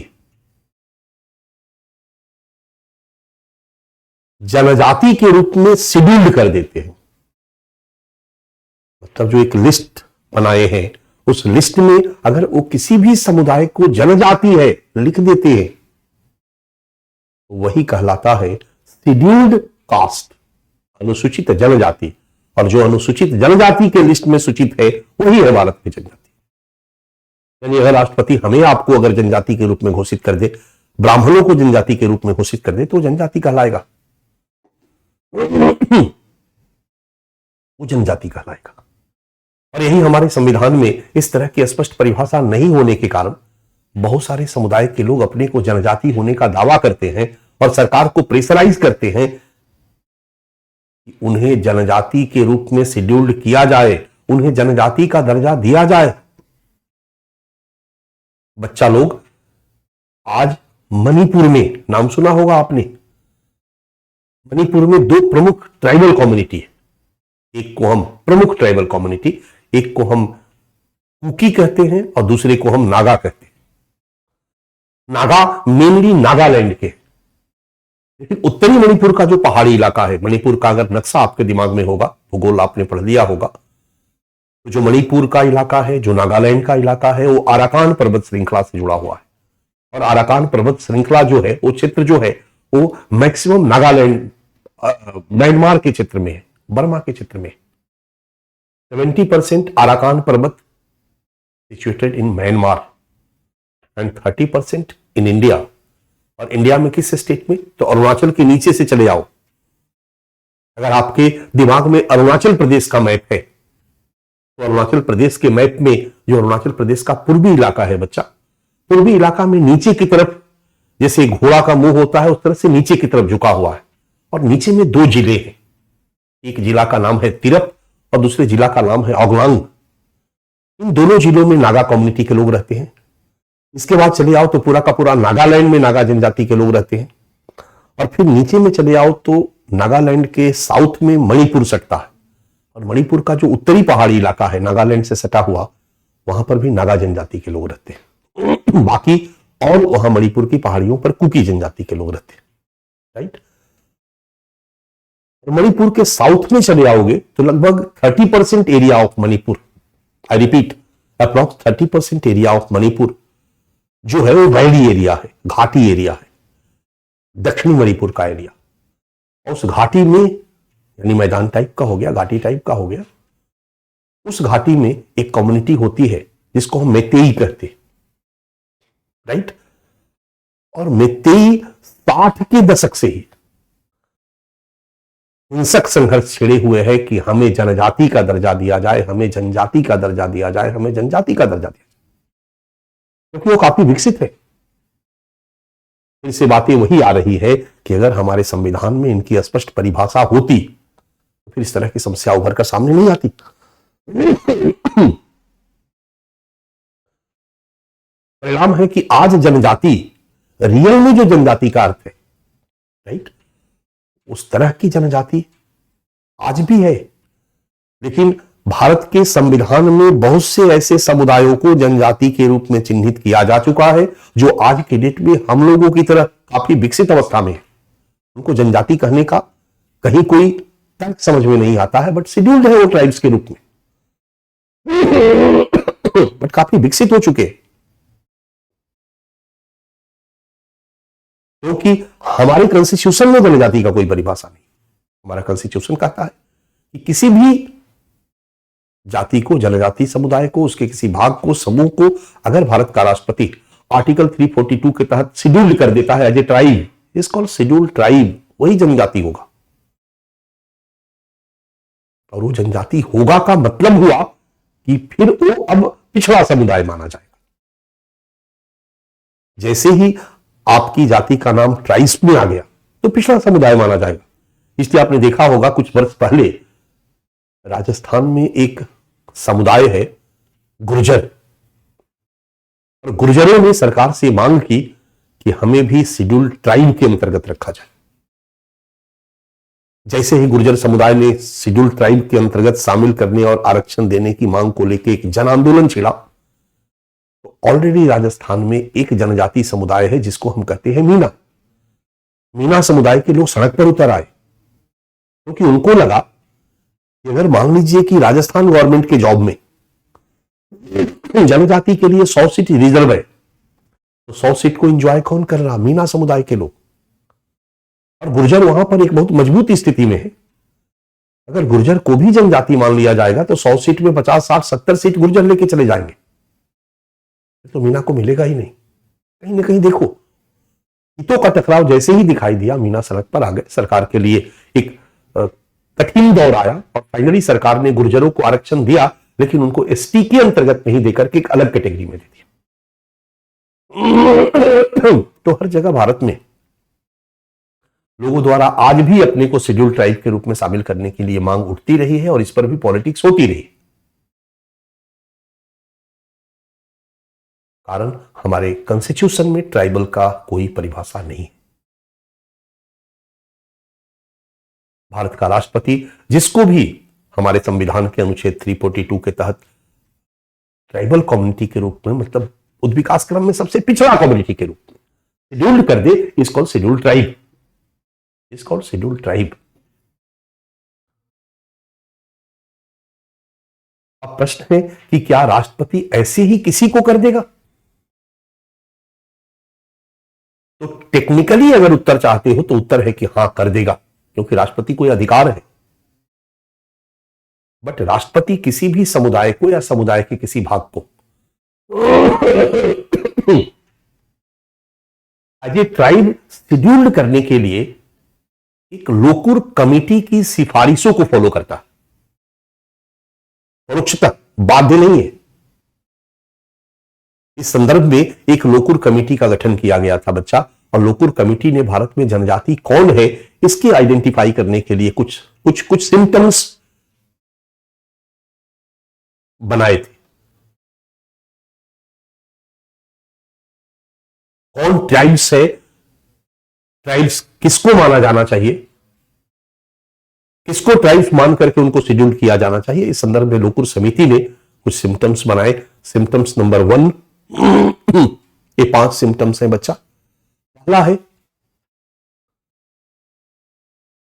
जनजाति के रूप में शेड्यूल्ड कर देते हैं, मतलब जो एक लिस्ट बनाए हैं, उस लिस्ट में अगर वो किसी भी समुदाय को जनजाति है लिख देते हैं, वही कहलाता है शेड्यूल्ड कास्ट, अनुसूचित जनजाति। और जो अनुसूचित जनजाति के लिस्ट में सूचित है वही है भारत की जनजाति। यानी अगर राष्ट्रपति हमें आपको अगर जनजाति के रूप में घोषित कर दे, ब्राह्मणों को जनजाति के रूप में घोषित कर दे, तो जनजाति कहलाएगा, वो जनजाति कहलाएगा। और यही हमारे संविधान में इस तरह की स्पष्ट परिभाषा नहीं होने के कारण बहुत सारे समुदाय के लोग अपने को जनजाति होने का दावा करते हैं और सरकार को प्रेशराइज करते हैं कि उन्हें जनजाति के रूप में शेड्यूल्ड किया जाए, उन्हें जनजाति का दर्जा दिया जाए। बच्चा लोग, आज मणिपुर में, नाम सुना होगा आपने, मणिपुर में 2 प्रमुख ट्राइबल कम्युनिटी है। एक को हम प्रमुख ट्राइबल कम्युनिटी, एक को हम कुकी कहते हैं और दूसरे को हम नागा कहते हैं। नागा मेनली नागालैंड के, लेकिन उत्तरी मणिपुर का जो पहाड़ी इलाका है, मणिपुर का अगर नक्शा आपके दिमाग में होगा, भूगोल आपने पढ़ लिया होगा, तो जो मणिपुर का इलाका है, जो नागालैंड का इलाका है, वो अराकान पर्वत श्रृंखला से जुड़ा हुआ है। और अराकान पर्वत श्रृंखला जो है, वो क्षेत्र जो है, वो मैक्सिमम नागालैंड, म्यांमार के क्षेत्र में है, बर्मा के क्षेत्र में। 70% अराकान पर्वत situated in Myanmar and 30% in India. और इंडिया में किस स्टेट में? तो अरुणाचल के नीचे से चले जाओ, अगर आपके दिमाग में अरुणाचल प्रदेश का मैप है, तो अरुणाचल प्रदेश के मैप में जो अरुणाचल प्रदेश का पूर्वी इलाका है बच्चा, पूर्वी इलाका में नीचे की तरफ जैसे घोड़ा का मुंह होता है, उस तरह से नीचे की तरफ झुका हुआ है। और नीचे में 2 जिले हैं, एक जिला का नाम है तिरप और दूसरे जिला का नाम है ओगलांग। इन दोनों जिलों में नागा कम्युनिटी के लोग रहते हैं। इसके बाद चले आओ तो पूरा का पूरा नागालैंड में नागा जनजाति के लोग रहते हैं। और फिर नीचे में चले आओ तो नागालैंड के साउथ में मणिपुर सटता है, और मणिपुर का जो उत्तरी पहाड़ी इलाका है नागालैंड से सटा हुआ, वहां पर भी नागा जनजाति के लोग रहते हैं। बाकी और वहां मणिपुर की पहाड़ियों पर कुकी जनजाति के लोग रहते हैं, राइट। मणिपुर के साउथ में चले आओगे तो लगभग 30% area of Manipur, I repeat, approx 30% area of Manipur जो है वो वैली एरिया है, घाटी एरिया है, दक्षिणी मणिपुर का एरिया। उस घाटी में, यानी मैदान टाइप का हो गया, घाटी टाइप का हो गया, उस घाटी में एक कम्युनिटी होती है जिसको हम मेतेई कहते हैं, राइट। और मेतेई 60 के दशक से ही हिंसक संघर्ष छिड़े हुए है कि हमें जनजाति का दर्जा दिया जाए, हमें जनजाति का दर्जा दिया जाए, हमें जनजाति का दर्जा दिया जाए, क्योंकि वो काफी विकसित है। फिर से बातें वही आ रही है कि अगर हमारे संविधान में इनकी स्पष्ट परिभाषा होती तो फिर इस तरह की समस्या उभर कर सामने नहीं आती। परिणाम है कि आज जनजाति, रियल में जो जनजाति का अर्थ है, राइट, उस तरह की जनजाति आज भी है। लेकिन भारत के संविधान में बहुत से ऐसे समुदायों को जनजाति के रूप में चिन्हित किया जा चुका है जो आज के डेट में हम लोगों की तरह काफी विकसित अवस्था में है। उनको जनजाति कहने का कहीं कोई तर्क समझ में नहीं आता है, बट शेड्यूल्ड है वो ट्राइब्स के रूप में, बट काफी विकसित हो चुके हैं। क्योंकि हमारे कॉन्स्टिट्यूशन में जनजाति का कोई परिभाषा नहीं। हमारा कॉन्स्टिट्यूशन कहता है कि किसी भी जाति को, जनजाति समुदाय को, उसके किसी भाग को, समूह को अगर भारत का राष्ट्रपति आर्टिकल 342 के तहत शेड्यूल्ड कर देता है as a tribe, is called scheduled tribe, वही जनजाति होगा। और वो जनजाति होगा का मतलब हुआ कि फिर वो अब पिछड़ा समुदाय माना जाएगा। जैसे ही आपकी जाति का नाम ट्राइब्स में आ गया तो पिछड़ा समुदाय माना जाएगा। इसलिए आपने देखा होगा कुछ वर्ष पहले राजस्थान में एक समुदाय है गुर्जर, और गुर्जरों ने सरकार से मांग की कि हमें भी शेड्यूल्ड ट्राइब के अंतर्गत रखा जाए। जैसे ही गुर्जर समुदाय ने शेड्यूल्ड ट्राइब के अंतर्गत शामिल करने और आरक्षण देने की मांग को लेकर एक जन आंदोलन छिड़ा, तो ऑलरेडी राजस्थान में एक जनजाति समुदाय है जिसको हम कहते हैं मीना। मीना समुदाय के लोग सड़क पर उतर आए क्योंकि उनको लगा कि अगर मान लीजिए कि राजस्थान गवर्नमेंट के जॉब में जनजाति के लिए 100 सीट रिजर्व है, तो 100 सीट को एंजॉय कौन कर रहा? मीना समुदाय के लोग। और गुर्जर वहां पर एक बहुत मजबूत स्थिति में है। अगर गुर्जर को भी जनजाति मान लिया जाएगा तो 100 सीट में 50, 60, 70 सीट गुर्जर लेके चले जाएंगे, तो मीना को मिलेगा ही नहीं। कहीं ना कहीं देखो, हितों का टकराव जैसे ही दिखाई दिया, मीना सड़क पर आ गए। सरकार के लिए एक कठिन दौर आया और फाइनली सरकार ने गुर्जरों को आरक्षण दिया, लेकिन उनको एसटी के अंतर्गत नहीं देकर के एक अलग कैटेगरी में दे दिया। तो हर जगह भारत में लोगों द्वारा आज भी अपने को शेड्यूल ट्राइब के रूप में शामिल करने के लिए मांग उठती रही है और इस पर भी पॉलिटिक्स होती रही। कारण हमारे कॉन्स्टिट्यूशन में ट्राइबल का कोई परिभाषा नहीं है। भारत का राष्ट्रपति जिसको भी हमारे संविधान के अनुच्छेद 342 के तहत ट्राइबल कम्युनिटी के रूप में, मतलब उद्विकास क्रम में सबसे पिछड़ा कम्युनिटी के रूप में शेड्यूल्ड कर दे, is called scheduled tribe, is called scheduled tribe. अब प्रश्न है कि क्या राष्ट्रपति ऐसे ही किसी को कर देगा? तो टेक्निकली अगर उत्तर चाहते हो तो उत्तर है कि हां कर देगा, क्योंकि राष्ट्रपति कोई अधिकार है। बट राष्ट्रपति किसी भी समुदाय को या समुदाय के किसी भाग को एज ए ट्राइब शेड्यूल्ड करने के लिए एक लोकुर कमेटी की सिफारिशों को फॉलो करता है, परोक्षतः, बाध्य नहीं है। इस संदर्भ में एक लोकुर कमेटी का गठन किया गया था बच्चा, और लोकुर कमेटी ने भारत में जनजाति कौन है इसकी आइडेंटिफाई करने के लिए कुछ सिम्टम्स बनाए थे। कौन ट्राइब्स है, ट्राइब्स किसको माना जाना चाहिए, किसको ट्राइब्स मान करके उनको शेड्यूल किया जाना चाहिए, इस संदर्भ में लोकुर समिति ने कुछ सिम्टम्स बनाए। सिम्टम्स नंबर 1, ये 5 सिम्टम्स हैं बच्चा। पहला है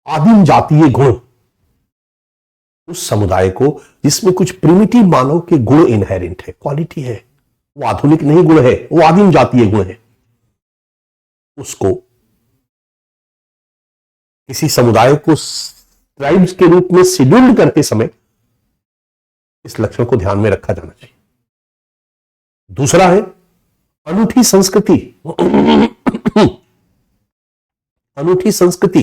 आदिम जातीय गुण, उस समुदाय को जिसमें कुछ प्रिमिटिव मानव के गुण इनहेरेंट है, क्वालिटी है, वो आधुनिक नहीं गुण है, वो आदिम जातीय गुण है। उसको किसी समुदाय को ट्राइब्स के रूप में शेड्यूल्ड करते समय इस लक्षण को ध्यान में रखा जाना चाहिए। दूसरा है अनूठी संस्कृति। अनूठी संस्कृति,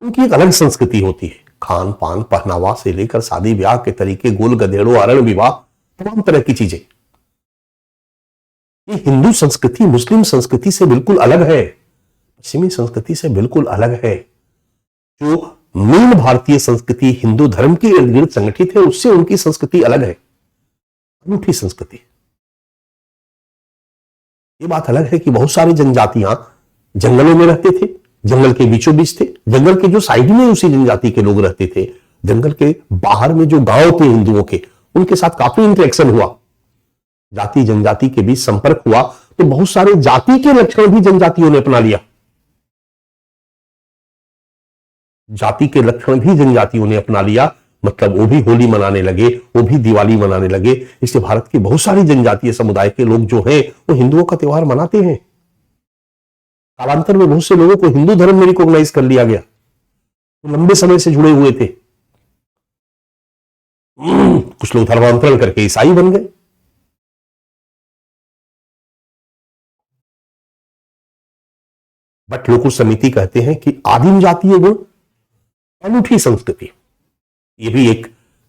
उनकी एक अलग संस्कृति होती है, खान पान, पहनावा से लेकर शादी ब्याह के तरीके, गोल गधेड़ों, अरण विवाह, तमाम तरह की चीजें। ये हिंदू संस्कृति मुस्लिम संस्कृति से बिल्कुल अलग है, पश्चिमी संस्कृति से बिल्कुल अलग है। जो मूल भारतीय संस्कृति हिंदू धर्म के इर्द गिर्द संगठित है, उससे उनकी संस्कृति अलग है, अनूठी संस्कृति। ये बात अलग है कि बहुत सारी जनजातियां जंगलों में रहते थे, जंगल के बीचों बीच थे, जंगल के जो साइड में उसी जनजाति के लोग रहते थे, जंगल के बाहर में जो गांव थे हिंदुओं के, उनके साथ काफी इंटरेक्शन हुआ, जाति जनजाति के बीच संपर्क हुआ, तो बहुत सारे जाति के लक्षण भी जनजातियों ने अपना लिया। जाति के लक्षण भी जनजातियों ने अपना लिया, मतलब वो भी होली मनाने लगे, वो भी दिवाली मनाने लगे। इसलिए भारत के बहुत सारी जनजातीय समुदाय के लोग जो हैं वो हिंदुओं का त्योहार मनाते हैं। कालांतर में बहुत से लोगों को हिंदू धर्म में रिकॉग्नाइज कर लिया गया, तो लंबे समय से जुड़े हुए थे। कुछ लोग धर्मांतरण करके ईसाई बन गए। बट लोक समिति कहते हैं कि आदिम जातीय गुण, अनूठी संस्कृति, ये भी एक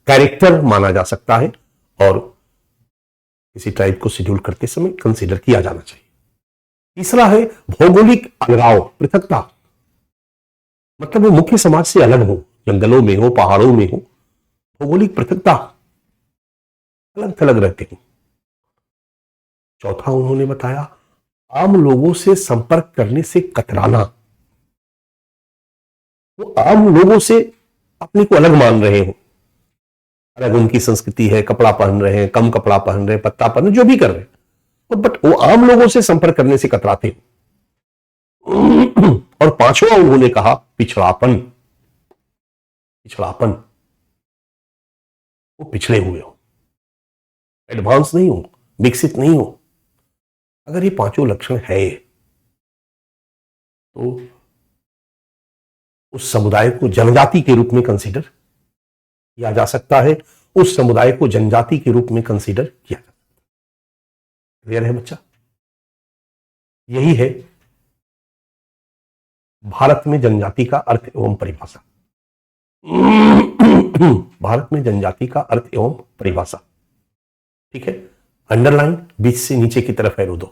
कैरेक्टर माना जा सकता है और किसी ट्राइब को शेड्यूल करते समय कंसीडर किया जाना चाहिए। तीसरा है भौगोलिक अलगाव, पृथकता, मतलब वो मुख्य समाज से अलग हो, जंगलों में हो, पहाड़ों में हो, भौगोलिक पृथकता, अलग थलग रहते हैं। चौथा उन्होंने बताया आम लोगों से संपर्क करने से कतराना। वो आम लोगों से अपने को अलग मान रहे हो, अलग उनकी संस्कृति है, कपड़ा पहन रहे हैं, कम कपड़ा पहन रहे हैं, पत्ता पहन रहे हैं, जो भी कर रहे हैं, बट वो आम लोगों से संपर्क करने से कतराते हो। और पांचवा उन्होंने कहा पिछड़ापन, पिछड़ापन, वो पिछड़े हुए हो, एडवांस नहीं हो, विकसित नहीं हो। अगर ये पांचों लक्षण है तो उस समुदाय को जनजाति के रूप में कंसीडर किया जा सकता है, उस समुदाय को जनजाति के रूप में कंसीडर किया जा सकता है। क्लियर है बच्चा? यही है भारत में जनजाति का अर्थ एवं परिभाषा। भारत में जनजाति का अर्थ एवं परिभाषा, ठीक है। अंडरलाइन, बीच से नीचे की तरफ एरो दो,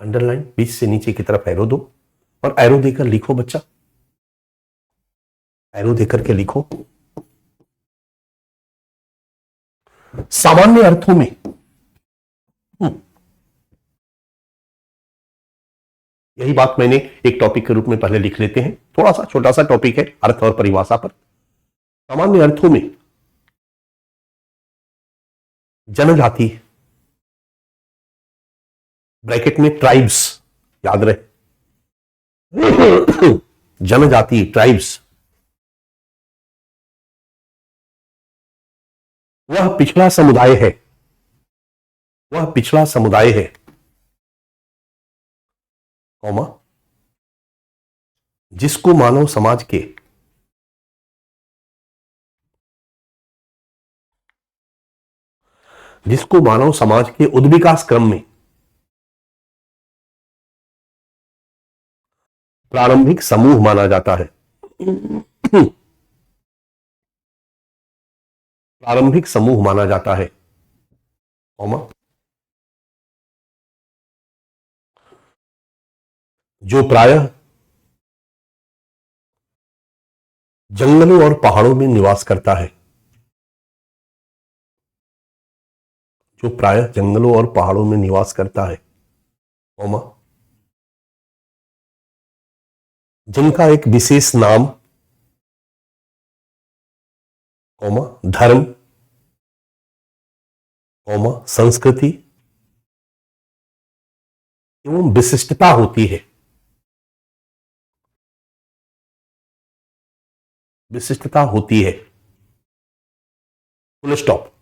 अंडरलाइन, बीच से नीचे की तरफ एरो दो और एरो देकर लिखो बच्चा, एरो देकर के लिखो। सामान्य अर्थों में यही बात मैंने एक टॉपिक के रूप में पहले लिख लेते हैं, थोड़ा सा छोटा सा टॉपिक है अर्थ और परिभाषा पर। सामान्य अर्थों में जनजाति, ब्रैकेट में ट्राइब्स, याद रहे, जनजाति, ट्राइब्स, वह पिछड़ा समुदाय है, वह पिछड़ा समुदाय है, कौमा, जिसको मानव समाज के उद्विकास क्रम में प्रारंभिक समूह माना जाता है। प्रारंभिक समूह माना जाता है, कौमा, जो प्रायः जंगलों और पहाड़ों में निवास करता है, जो प्रायः जंगलों और पहाड़ों में निवास करता है, कौमा, जिनका एक विशेष नाम, कौमा, धर्म, कौमा, संस्कृति एवं विशिष्टता होती है, विशिष्टता होती है, फुल स्टॉप,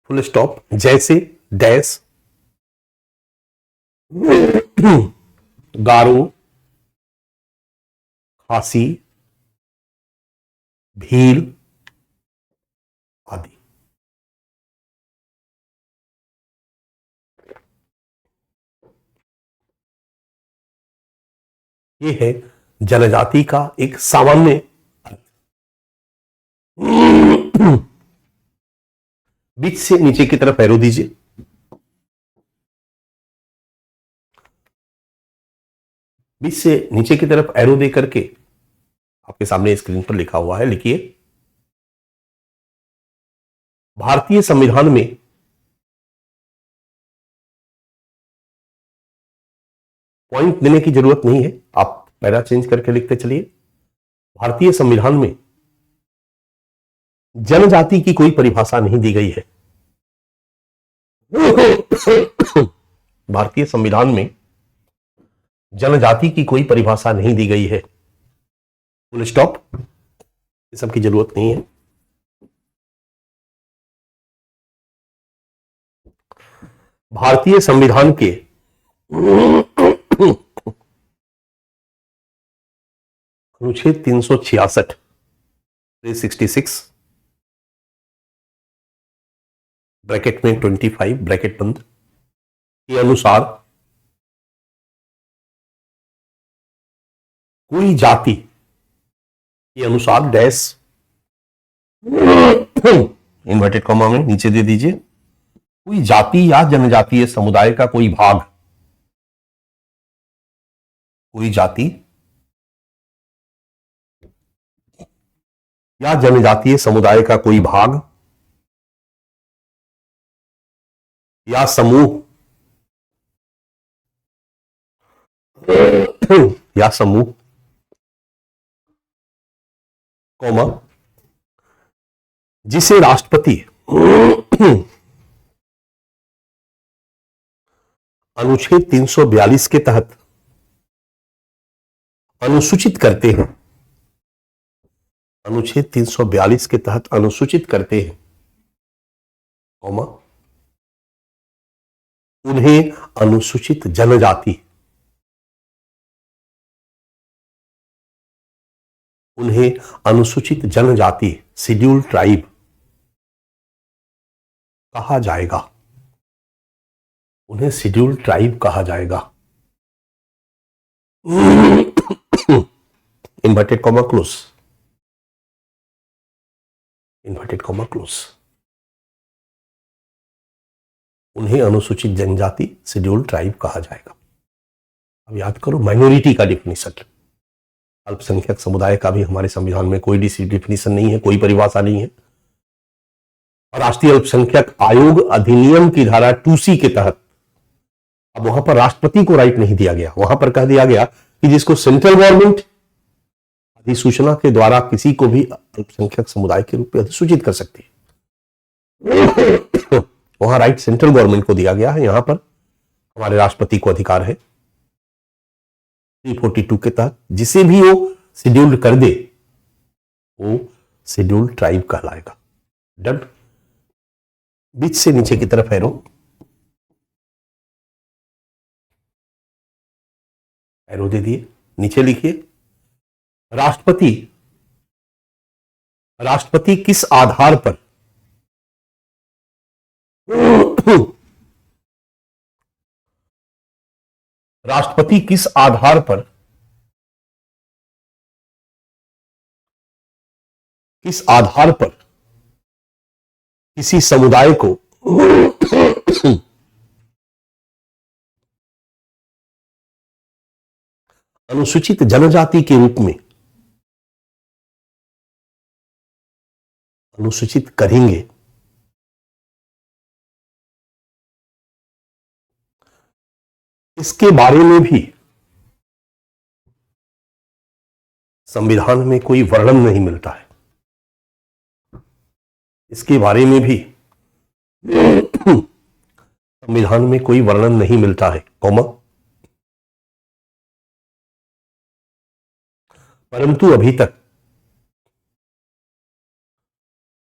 फुल स्टॉप, जैसे डैश, गारो, खासी, भील आदि। यह है जनजाति का एक सामान्य अर्थ। बीच से नीचे की तरफ एरो दीजिए, बीच से नीचे की तरफ एरो दे करके आपके सामने स्क्रीन पर लिखा हुआ है, लिखिए। भारतीय संविधान में पॉइंट देने की जरूरत नहीं है, आप पैरा चेंज करके लिखते चलिए। भारतीय संविधान में जनजाति की कोई परिभाषा नहीं दी गई है। भारतीय संविधान में जनजाति की कोई परिभाषा नहीं दी गई है। फुल स्टॉप, ये सब की जरूरत नहीं है। भारतीय संविधान के अनुच्छेद 366 366 ब्रैकेट में 25 ब्रैकेट बंद के अनुसार कोई जाति के अनुसार डैश इन्वर्टेड कॉमा में नीचे दे दीजिए, कोई जाति या जनजातीय समुदाय का कोई भाग, कोई जाति या जनजातीय समुदाय का कोई भाग या समूह या समूह कॉमा जिसे राष्ट्रपति अनुच्छेद 342 के तहत अनुसूचित करते हैं, अनुच्छेद 342 के तहत अनुसूचित करते हैं, कॉमा उन्हें अनुसूचित जनजाति, उन्हें अनुसूचित जनजाति शेड्यूल ट्राइब कहा जाएगा, उन्हें शेड्यूल ट्राइब कहा जाएगा। Inverted comma close, inverted comma close, उन्हें अनुसूचित जनजाति शेड्यूल ट्राइब कहा जाएगा। अब याद करो माइनॉरिटी का डिफिनीशन, अल्पसंख्यक समुदाय का भी हमारे संविधान में कोई डिफिनीशन नहीं है, कोई परिभाषा नहीं है। और राष्ट्रीय अल्पसंख्यक आयोग अधिनियम की धारा 2C के तहत अब वहां पर राष्ट्रपति को राइट नहीं दिया गया, वहां पर कह दिया गया कि जिसको सेंट्रल गवर्नमेंट अधिसूचना के द्वारा किसी को भी अल्पसंख्यक समुदाय के रूप में अधिसूचित कर सकती है, वहां राइट सेंट्रल गवर्नमेंट को दिया गया है। यहां पर हमारे राष्ट्रपति को अधिकार है 342 के तहत जिसे भी वो शेड्यूल्ड कर दे वो शेड्यूल्ड ट्राइब कहलाएगा। डन, बीच से नीचे की तरफ एरो, एरो दे दिए, नीचे लिखिए राष्ट्रपति, राष्ट्रपति किस आधार पर राष्ट्रपति किस आधार पर, किस आधार पर किसी समुदाय को अनुसूचित जनजाति के रूप में अनुसूचित करेंगे, इसके बारे में भी संविधान में कोई वर्णन नहीं मिलता है, इसके बारे में भी संविधान में कोई वर्णन नहीं मिलता है, कॉमा परंतु अभी तक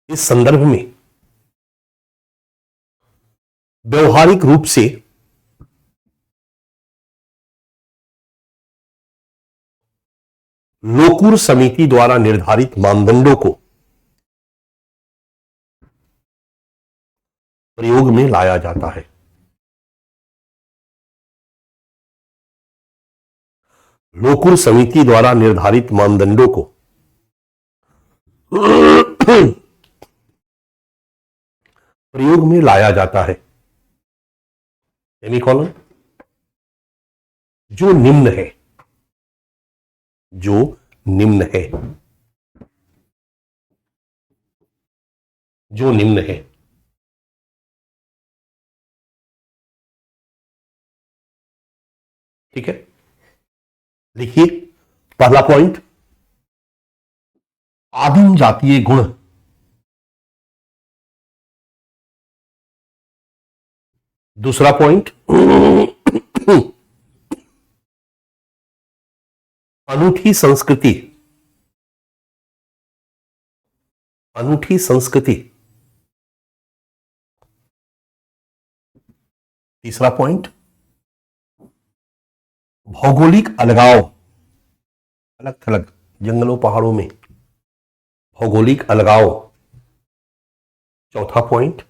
इस संदर्भ में व्यवहारिक रूप से लोकूर समिति द्वारा निर्धारित मानदंडों को प्रयोग में लाया जाता है। लोकूर समिति द्वारा निर्धारित मानदंडों को प्रयोग में लाया जाता है, सेमीकोलन, जो निम्न है, जो निम्न है, जो निम्न है। ठीक है, लिखिए पहला पॉइंट आदिम जातीय गुण, दूसरा पॉइंट अनूठी संस्कृति, अनूठी संस्कृति। तीसरा पॉइंट, भौगोलिक अलगाव, अलग थलग जंगलों पहाड़ों में भौगोलिक अलगाव। चौथा पॉइंट,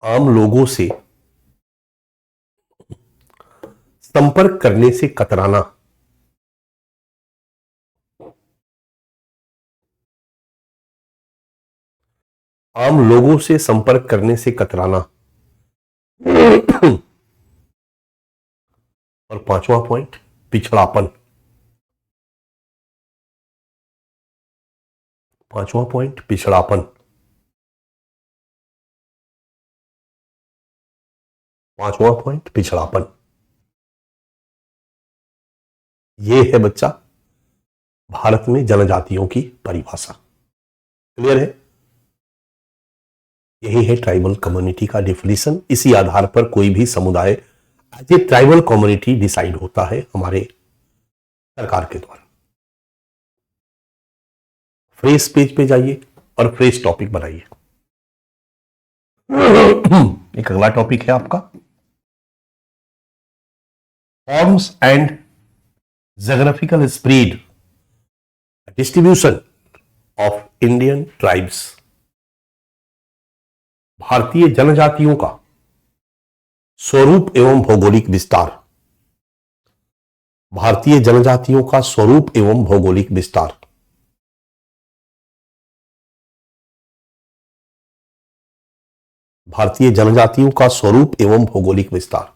आम लोगों से संपर्क करने से कतराना, आम लोगों से संपर्क करने से कतराना। और पांचवा पॉइंट, पिछड़ापन। पांचवा पॉइंट, पिछड़ापन। पांचवा पॉइंट, पिछड़ापन। यह है बच्चा भारत में जनजातियों की परिभाषा। क्लियर है? यही है ट्राइबल कम्युनिटी का डिफिनेशन। इसी आधार पर कोई भी समुदाय as a tribal community decide होता है हमारे सरकार के द्वारा। फ्रेश पेज पे जाइए और फ्रेश टॉपिक बनाइए। एक अगला टॉपिक है आपका, forms and geographical spread, distribution of Indian tribes. भारतीय जनजातियों का स्वरूप एवं भौगोलिक विस्तार। भारतीय जनजातियों का स्वरूप एवं भौगोलिक विस्तार। भारतीय जनजातियों का स्वरूप एवं भौगोलिक विस्तार।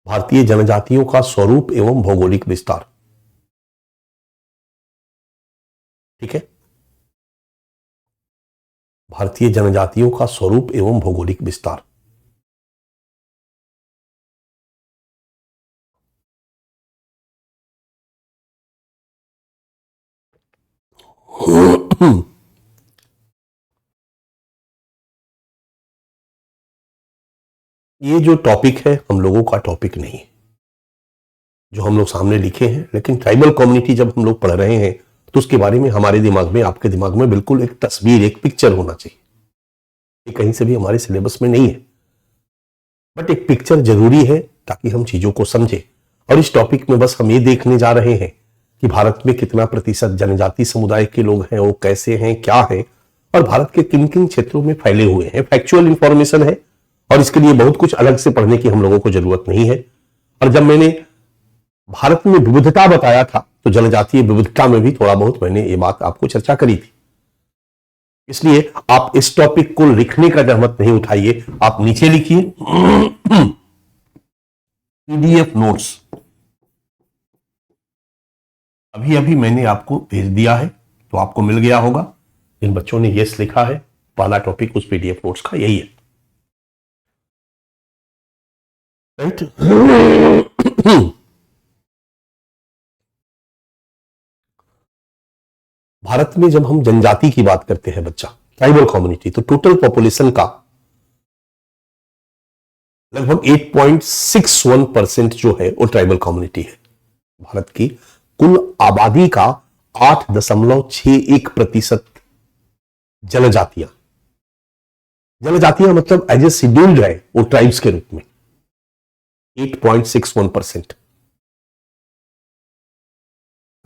भारतीय जनजातियों का स्वरूप एवं भौगोलिक विस्तार। ठीक है, भारतीय जनजातियों का स्वरूप एवं भौगोलिक विस्तार। ये जो टॉपिक है हम लोगों का टॉपिक नहीं है जो हम लोग सामने लिखे हैं, लेकिन ट्राइबल कम्युनिटी जब हम लोग पढ़ रहे हैं तो उसके बारे में हमारे दिमाग में, आपके दिमाग में बिल्कुल एक तस्वीर, एक पिक्चर होना चाहिए। ये कहीं से भी हमारे सिलेबस में नहीं है, बट एक पिक्चर जरूरी है ताकि हम चीजों को समझें। और इस टॉपिक में बस हम ये देखने जा रहे हैं कि भारत में कितना प्रतिशत जनजाति समुदाय के लोग हैं, वो कैसे हैं, क्या है, और भारत के किन किन क्षेत्रों में फैले हुए हैं। फैक्चुअल इंफॉर्मेशन है और इसके लिए बहुत कुछ अलग से पढ़ने की हम लोगों को जरूरत नहीं है। और जब मैंने भारत में विविधता बताया था तो जनजातीय विविधता में भी थोड़ा बहुत मैंने ये बात आपको चर्चा करी थी। इसलिए आप इस टॉपिक को लिखने का जहमत नहीं उठाइए, आप नीचे लिखिए पीडीएफ नोट्स। अभी अभी मैंने आपको भेज दिया है तो आपको मिल गया होगा। जिन बच्चों ने यस लिखा है, पहला टॉपिक उस पीडीएफ नोट्स का यही है, राइट। भारत में जब हम जनजाति की बात करते हैं बच्चा, ट्राइबल कम्युनिटी, तो टोटल पॉपुलेशन का लगभग 8.61% जो है वो ट्राइबल कम्युनिटी है। भारत की कुल आबादी का 8.61% जनजातियां। जनजातियां मतलब एज ए शेड्यूल्ड है वो ट्राइब्स के रूप में 8.61%।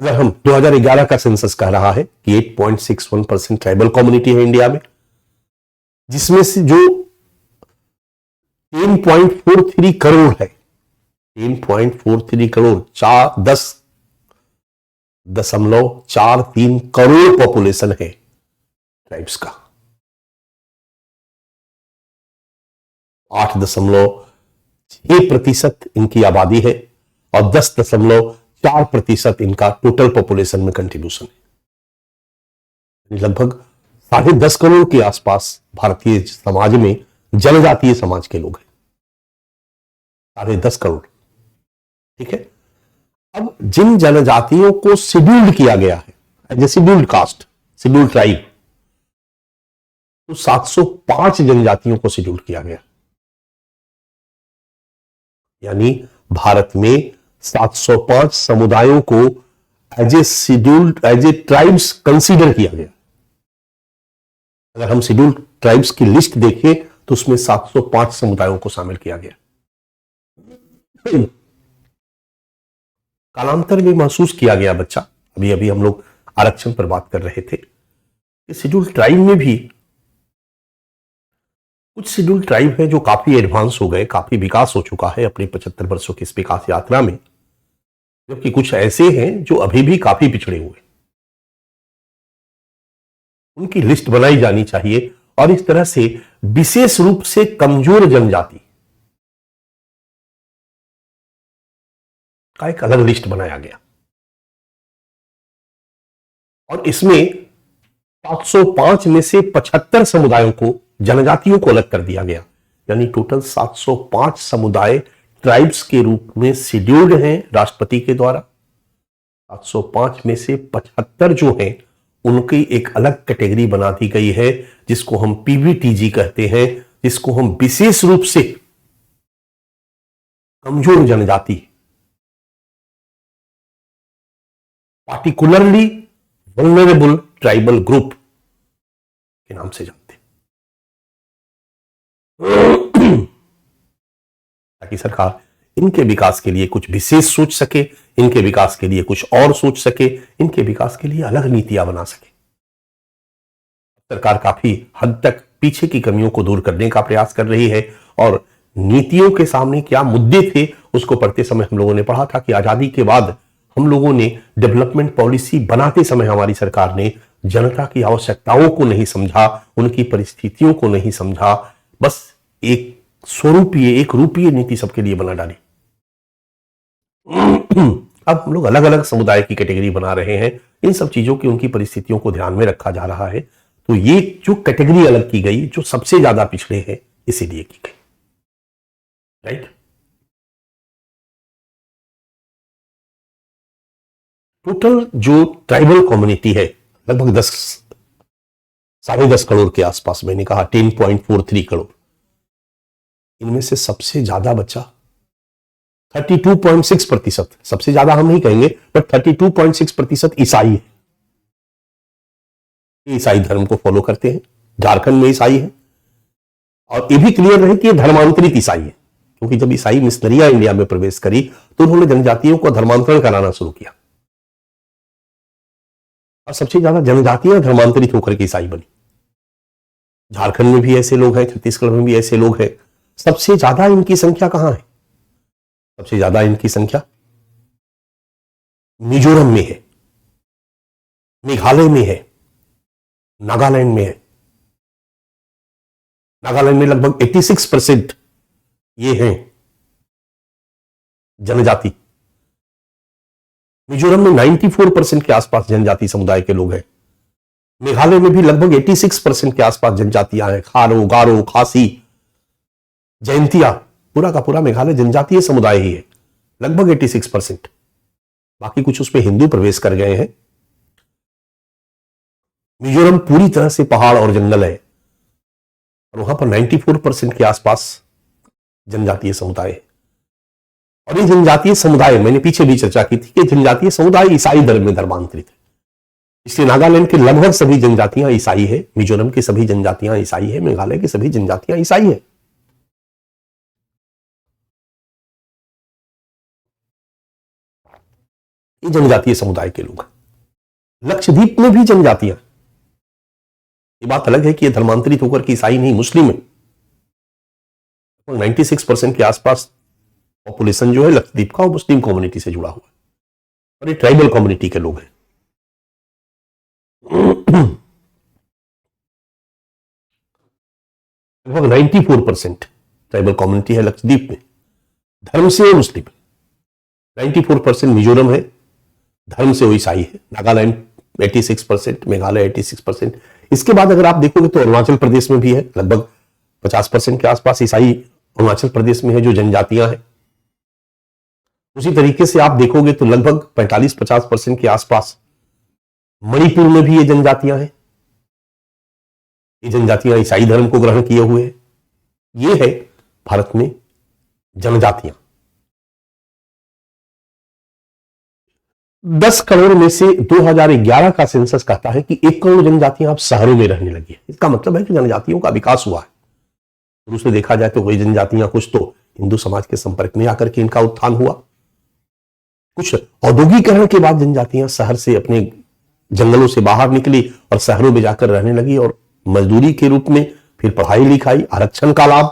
अगर हम 2011 का सेंसस कह रहा है कि 8.61% ट्राइबल कम्युनिटी है इंडिया में, जिसमें से जो 10.43 करोड़ है, 10.43 करोड़, 10.43 करोड़ पॉपुलेशन है ट्राइब्स का। 8.6% इनकी आबादी है और 10.4% इनका टोटल पॉपुलेशन में कंट्रीब्यूशन है। लगभग 10.5 करोड़ के आसपास भारतीय समाज में जनजातीय समाज के लोग हैं, 10.5 करोड़। ठीक है, अब जिन जनजातियों को शेड्यूल्ड किया गया है as a scheduled caste, scheduled tribe, तो 705 जनजातियों को शेड्यूल किया गया। यानी भारत में 705 समुदायों को as a scheduled, as a tribes consider किया गया। अगर हम शेड्यूल्ड ट्राइब्स की लिस्ट देखें तो उसमें 705 समुदायों को शामिल किया गया। कालांतर में महसूस किया गया बच्चा, अभी अभी हम लोग आरक्षण पर बात कर रहे थे कि शेड्यूल्ड ट्राइब में भी कुछ शेड्यूल्ड ट्राइब है जो काफी एडवांस हो गए, काफी विकास हो चुका है अपने 75 वर्षों की इस विकास यात्रा में, जबकि कुछ ऐसे हैं जो अभी भी काफी पिछड़े हुए। उनकी लिस्ट बनाई जानी चाहिए और इस तरह से विशेष रूप से कमजोर जनजाति का एक अलग लिस्ट बनाया गया और इसमें 705 में से 75 समुदायों को, जनजातियों को अलग कर दिया गया। यानी टोटल 705 समुदाय ट्राइब्स के रूप में शेड्यूल्ड हैं राष्ट्रपति के द्वारा। 705 में से 75 जो हैं उनकी एक अलग कैटेगरी बना दी गई है जिसको हम पीवीटीजी कहते हैं, जिसको हम विशेष रूप से कमजोर जनजाति, पार्टिकुलरली वल्नरेबल ट्राइबल ग्रुप के नाम से जानते हैं, ताकि सरकार इनके विकास के लिए कुछ विशेष सोच सके, इनके विकास के लिए कुछ और सोच सके, इनके विकास के लिए अलग नीतियां बना सके। सरकार काफी हद तक पीछे की कमियों को दूर करने का प्रयास कर रही है और नीतियों के सामने क्या मुद्दे थे उसको पढ़ते समय हम लोगों ने पढ़ा था कि आजादी के बाद हम लोगों ने डेवलपमेंट पॉलिसी बनाते समय हमारी सरकार ने जनता की आवश्यकताओं को नहीं समझा, उनकी परिस्थितियों को नहीं समझा, बस एक स्वरूपीय, एक रूपीय नीति सबके लिए बना डाली। अब हम लोग अलग अलग समुदाय की कैटेगरी बना रहे हैं, इन सब चीजों की, उनकी परिस्थितियों को ध्यान में रखा जा रहा है। तो ये जो कैटेगरी अलग की गई, जो सबसे ज्यादा पिछड़े हैं, इसीलिए की गई, राइट। टोटल जो ट्राइबल कम्युनिटी है लगभग 10.5 करोड़ के आसपास, मैंने कहा 10.43 करोड़। इनमें से सबसे ज्यादा बच्चा 32.6%, सबसे ज्यादा हम नहीं कहेंगे बट 32.6% ईसाई है। ईसाई धर्म को फॉलो करते हैं, झारखंड में ईसाई है। और ये भी क्लियर रहे कि ये धर्मांतरित ईसाई है, क्योंकि जब ईसाई मिशनरियां इंडिया में प्रवेश करी तो उन्होंने जनजातियों को धर्मांतरण कराना शुरू किया और सबसे ज्यादा जनजातियां धर्मांतरित होकर के ईसाई बनी। झारखंड में भी ऐसे लोग हैं, छत्तीसगढ़ में भी ऐसे लोग हैं। सबसे ज्यादा इनकी संख्या कहां है? सबसे ज्यादा इनकी संख्या मिजोरम में है, मेघालय में है, नागालैंड में है। नागालैंड में लगभग 86% ये हैं जनजाति। मिजोरम में 94% के आसपास जनजाति समुदाय के लोग हैं। मेघालय में भी लगभग 86% के आसपास जनजातियां हैं, खारो, गारो, खासी, जयंतिया, पूरा का पूरा मेघालय जनजातीय समुदाय ही है, लगभग 86%। बाकी कुछ उसमें हिंदू प्रवेश कर गए हैं। मिजोरम पूरी तरह से पहाड़ और जंगल है और वहां पर 94% के आसपास जनजातीय समुदाय है। और ये जनजातीय समुदाय, मैंने पीछे भी चर्चा की थी कि जनजातीय समुदाय ईसाई धर्म में धर्मांतरित है, इसलिए नागालैंड के लगभग सभी जनजातियां ईसाई है, मिजोरम की सभी जनजातियां ईसाई है, मेघालय की सभी जनजातियां ईसाई है। ये जनजातीय समुदाय के लोग हैं। लक्षद्वीप में भी जनजातियां, ये बात अलग है कि ये धर्मांतरित होकर के ईसाई नहीं, मुस्लिम है। 96% के आसपास पॉपुलेशन जो है लक्षद्वीप का, वो मुस्लिम कम्युनिटी से जुड़ा हुआ है और ये ट्राइबल कम्युनिटी के लोग हैं। लगभग 94% ट्राइबल कम्युनिटी है लक्षद्वीप में, धर्म से वो मुस्लिम है। 94% मिजोरम है, धर्म से वो ईसाई है। नागालैंड 86%, मेघालय 86%। इसके बाद अगर आप देखोगे तो अरुणाचल प्रदेश में भी है, लगभग 50% के आसपास ईसाई अरुणाचल प्रदेश में है जो जनजातियां हैं। उसी तरीके से आप देखोगे तो लगभग 45-50% के आसपास मणिपुर में भी ये जनजातियां हैं। ये जनजातियां ईसाई धर्म को ग्रहण किए हुए हैं। ये है भारत में जनजातियां। 10 करोड़ में से 2011 का सेंसस कहता है कि 1 करोड़ जनजातियां अब शहरों में रहने लगी है। इसका मतलब है कि जनजातियों का विकास हुआ है। शुरू से देखा जाए तो वही जनजातियां कुछ तो हिंदू समाज के संपर्क में आकर के इनका उत्थान हुआ, कुछ औद्योगिकरण के बाद जनजातियां शहर से अपने जंगलों से बाहर निकली और शहरों में जाकर रहने लगी और मजदूरी के रूप में फिर पढ़ाई लिखाई, आरक्षण का लाभ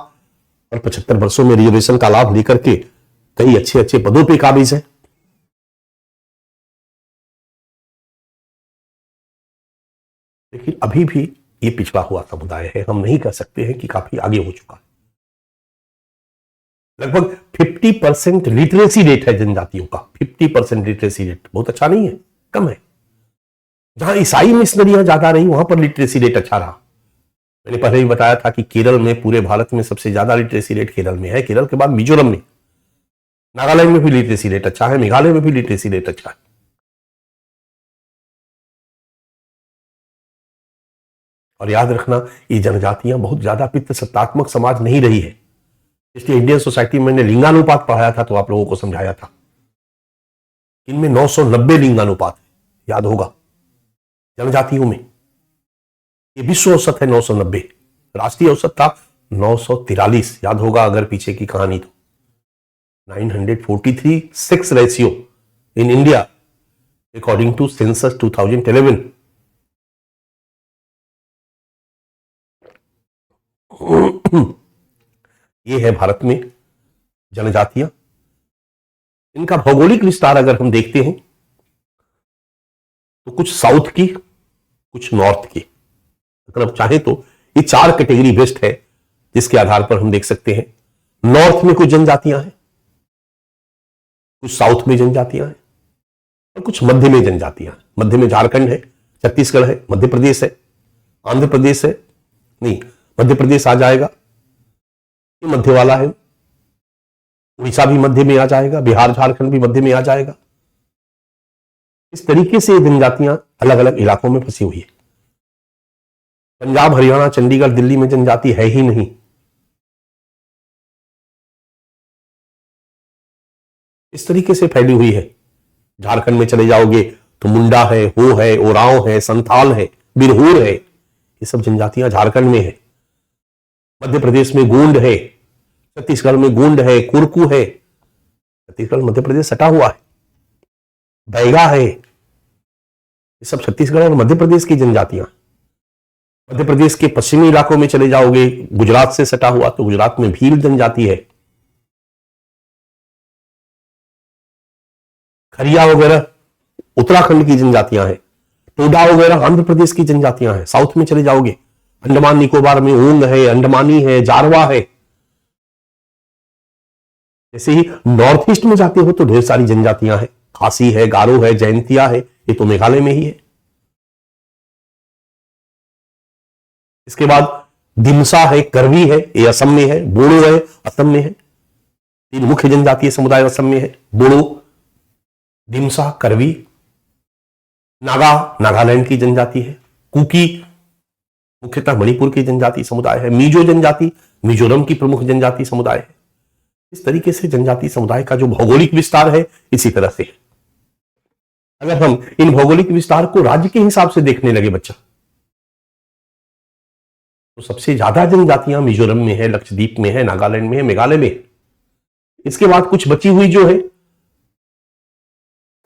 और 75 वर्षों में रिजर्वेशन का लाभ लेकर के कई अच्छे अच्छे पदों पे काबिज है। लेकिन अभी भी ये पिछड़ा हुआ समुदाय है। हम नहीं कह सकते हैं कि काफी आगे हो चुका है। लगभग 50% लिटरेसी रेट है जनजातियों का। 50% लिटरेसी रेट बहुत अच्छा नहीं है, कम है। जहां ईसाई मिशनरियां ज्यादा रही वहां पर लिटरेसी रेट अच्छा रहा। मैंने पहले ही बताया था कि केरल में, पूरे भारत में सबसे ज्यादा लिटरेसी रेट केरल में है। केरल के बाद मिजोरम में, नागालैंड में भी लिटरेसी रेट अच्छा है, मेघालय में भी लिटरेसी रेट अच्छा है। और याद रखना, ये जनजातियां बहुत ज्यादा पितृसत्तात्मक समाज नहीं रही है। इसलिए इंडियन सोसाइटी में मैंने लिंगानुपात पढ़ाया था तो आप लोगों को समझाया था, इनमें 990 लिंगानुपात है, याद होगा। जनजातियों में ये विश्व औसत है 990, राष्ट्रीय औसत था 943, याद होगा अगर पीछे की कहानी तो। 943:6 ratio in India according to census 2011। ये है भारत में जनजातियां। इनका भौगोलिक विस्तार अगर हम देखते हैं तो कुछ साउथ की, कुछ नॉर्थ की, अगर आप चाहें तो ये 4 कैटेगरी बेस्ट है जिसके आधार पर हम देख सकते हैं। नॉर्थ में कुछ जनजातियां हैं, कुछ साउथ में जनजातियां हैं और कुछ मध्य में जनजातियां हैं। मध्य में झारखंड है, छत्तीसगढ़ है, मध्य प्रदेश है, आंध्र प्रदेश है, नहीं मध्य प्रदेश आ जाएगा, ये मध्य वाला है। उड़ीसा भी मध्य में आ जाएगा, बिहार झारखंड भी मध्य में आ जाएगा। इस तरीके से जनजातियां अलग अलग इलाकों में फंसी हुई है। पंजाब, हरियाणा, चंडीगढ़, दिल्ली में जनजाति है ही नहीं। इस तरीके से फैली हुई है। झारखंड में चले जाओगे तो मुंडा है, हो है, ओरांव है, संथाल है, बिरहूर है, ये सब जनजातियां झारखंड में है। मध्य प्रदेश में गोंड है, छत्तीसगढ़ में गोंड है, कुरकू है, छत्तीसगढ़ मध्य प्रदेश सटा हुआ है, बैगा है, ये सब छत्तीसगढ़ और मध्य प्रदेश की जनजातियां। मध्य प्रदेश के पश्चिमी इलाकों में चले जाओगे, गुजरात से सटा हुआ, तो गुजरात में भील जनजाति है। खरिया वगैरह उत्तराखंड की जनजातियां हैं। टोडा वगैरह आंध्र प्रदेश की जनजातियां हैं। साउथ में चले जाओगे, अंडमान निकोबार में ओंग है, अंडमानी है, जारवा है। जैसे ही नॉर्थ ईस्ट में जाते हो तो ढेर सारी जनजातियां हैं। खासी है, गारो है, जयंतिया है, ये तो मेघालय में ही है। इसके बाद दिमसा है, करवी है, ये असम में है, बोडो है, असम में है। 3 मुख्य जनजातीय समुदाय असम में है, बोडो, दिमसा, करवी। नागा नागालैंड की जनजाति है। कुकी मुख्यतः मणिपुर की जनजाति समुदाय है। मिजो जनजाति मिजोरम की प्रमुख जनजाति समुदाय है। इस तरीके से जनजाति समुदाय का जो भौगोलिक विस्तार है इसी तरह से है। अगर हम इन भौगोलिक विस्तार को राज्य के हिसाब से देखने लगे बच्चा, तो सबसे ज्यादा जनजातियां मिजोरम में है, लक्षद्वीप में है, नागालैंड में है, मेघालय में है। इसके बाद कुछ बची हुई जो है,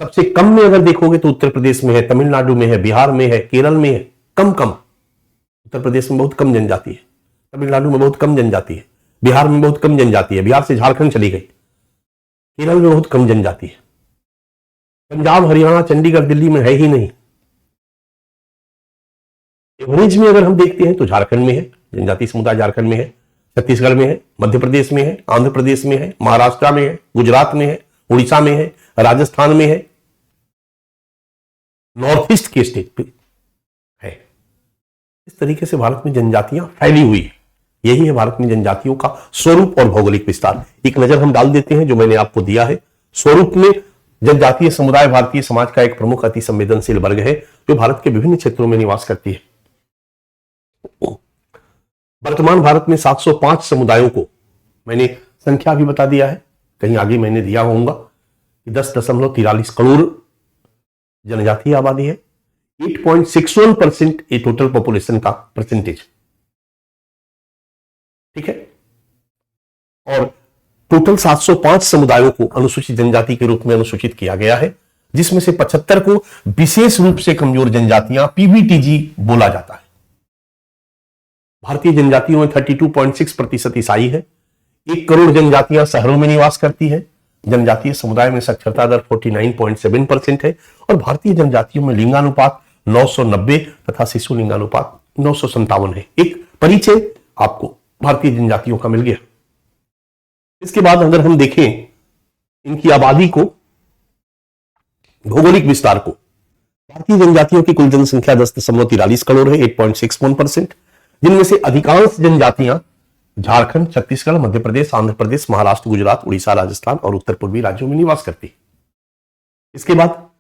सबसे कम में अगर देखोगे तो उत्तर प्रदेश में है, तमिलनाडु में है, बिहार में है, केरल में है। कम उत्तर प्रदेश में बहुत कम जनजाति है, तमिलनाडु में बहुत कम जनजाति है, बिहार में बहुत कम जनजाति है। बिहार से झारखंड चली गई। केरल में बहुत कम जनजाति है। पंजाब, हरियाणा, चंडीगढ़, दिल्ली में है ही नहीं। एवरेज में अगर हम देखते हैं तो झारखंड में है, जनजाति समुदाय झारखंड में है, छत्तीसगढ़ में है, मध्य प्रदेश में है, आंध्र प्रदेश में है, महाराष्ट्र में है, गुजरात में है, उड़ीसा में है, राजस्थान में है, नॉर्थ ईस्ट के स्टेट पे है। इस तरीके से भारत में जनजातियां फैली हुई है। यही है भारत में जनजातियों का स्वरूप और भौगोलिक विस्तार। एक नजर हम डाल देते हैं जो मैंने आपको दिया है। स्वरूप में जनजातीय समुदाय भारतीय समाज का एक प्रमुख अति संवेदनशील वर्ग है जो भारत के विभिन्न क्षेत्रों में निवास करती है। वर्तमान भारत में 705 समुदायों को, मैंने संख्या भी बता दिया है, कहीं आगे मैंने दिया होगा कि 10.43 करोड़ जनजातीय आबादी है। 8.61% ये टोटल पॉपुलेशन का परसेंटेज, ठीक है। और टोटल 705 समुदायों को अनुसूचित जनजाति के रूप में अनुसूचित किया गया है, जिसमें से 75 को विशेष रूप से कमजोर जनजातियां पीबीटीजी बोला जाता है। भारतीय जनजातियों में 32.6% ईसाई है। 1 करोड़ जनजातियां शहरों में निवास करती है। जनजातीय समुदाय में साक्षरता दर 49.7% है और भारतीय जनजातियों में लिंगानुपात 990 तथा शिशु लिंगानुपात 957 है। एक परिचय आपको भारतीय जनजातियों का मिल गया। इसके बाद अगर हम देखें इनकी आबादी को, भौगोलिक विस्तार को, भारतीय जनजातियों की कुल जनसंख्या 10.43 करोड़ है, 8.61%, जिनमें से अधिकांश जनजातियां झारखंड, छत्तीसगढ़, मध्य प्रदेश, आंध्र प्रदेश, महाराष्ट्र, गुजरात, उड़ीसा, राजस्थान और उत्तर पूर्वी राज्यों में निवास करती है। इसके बाद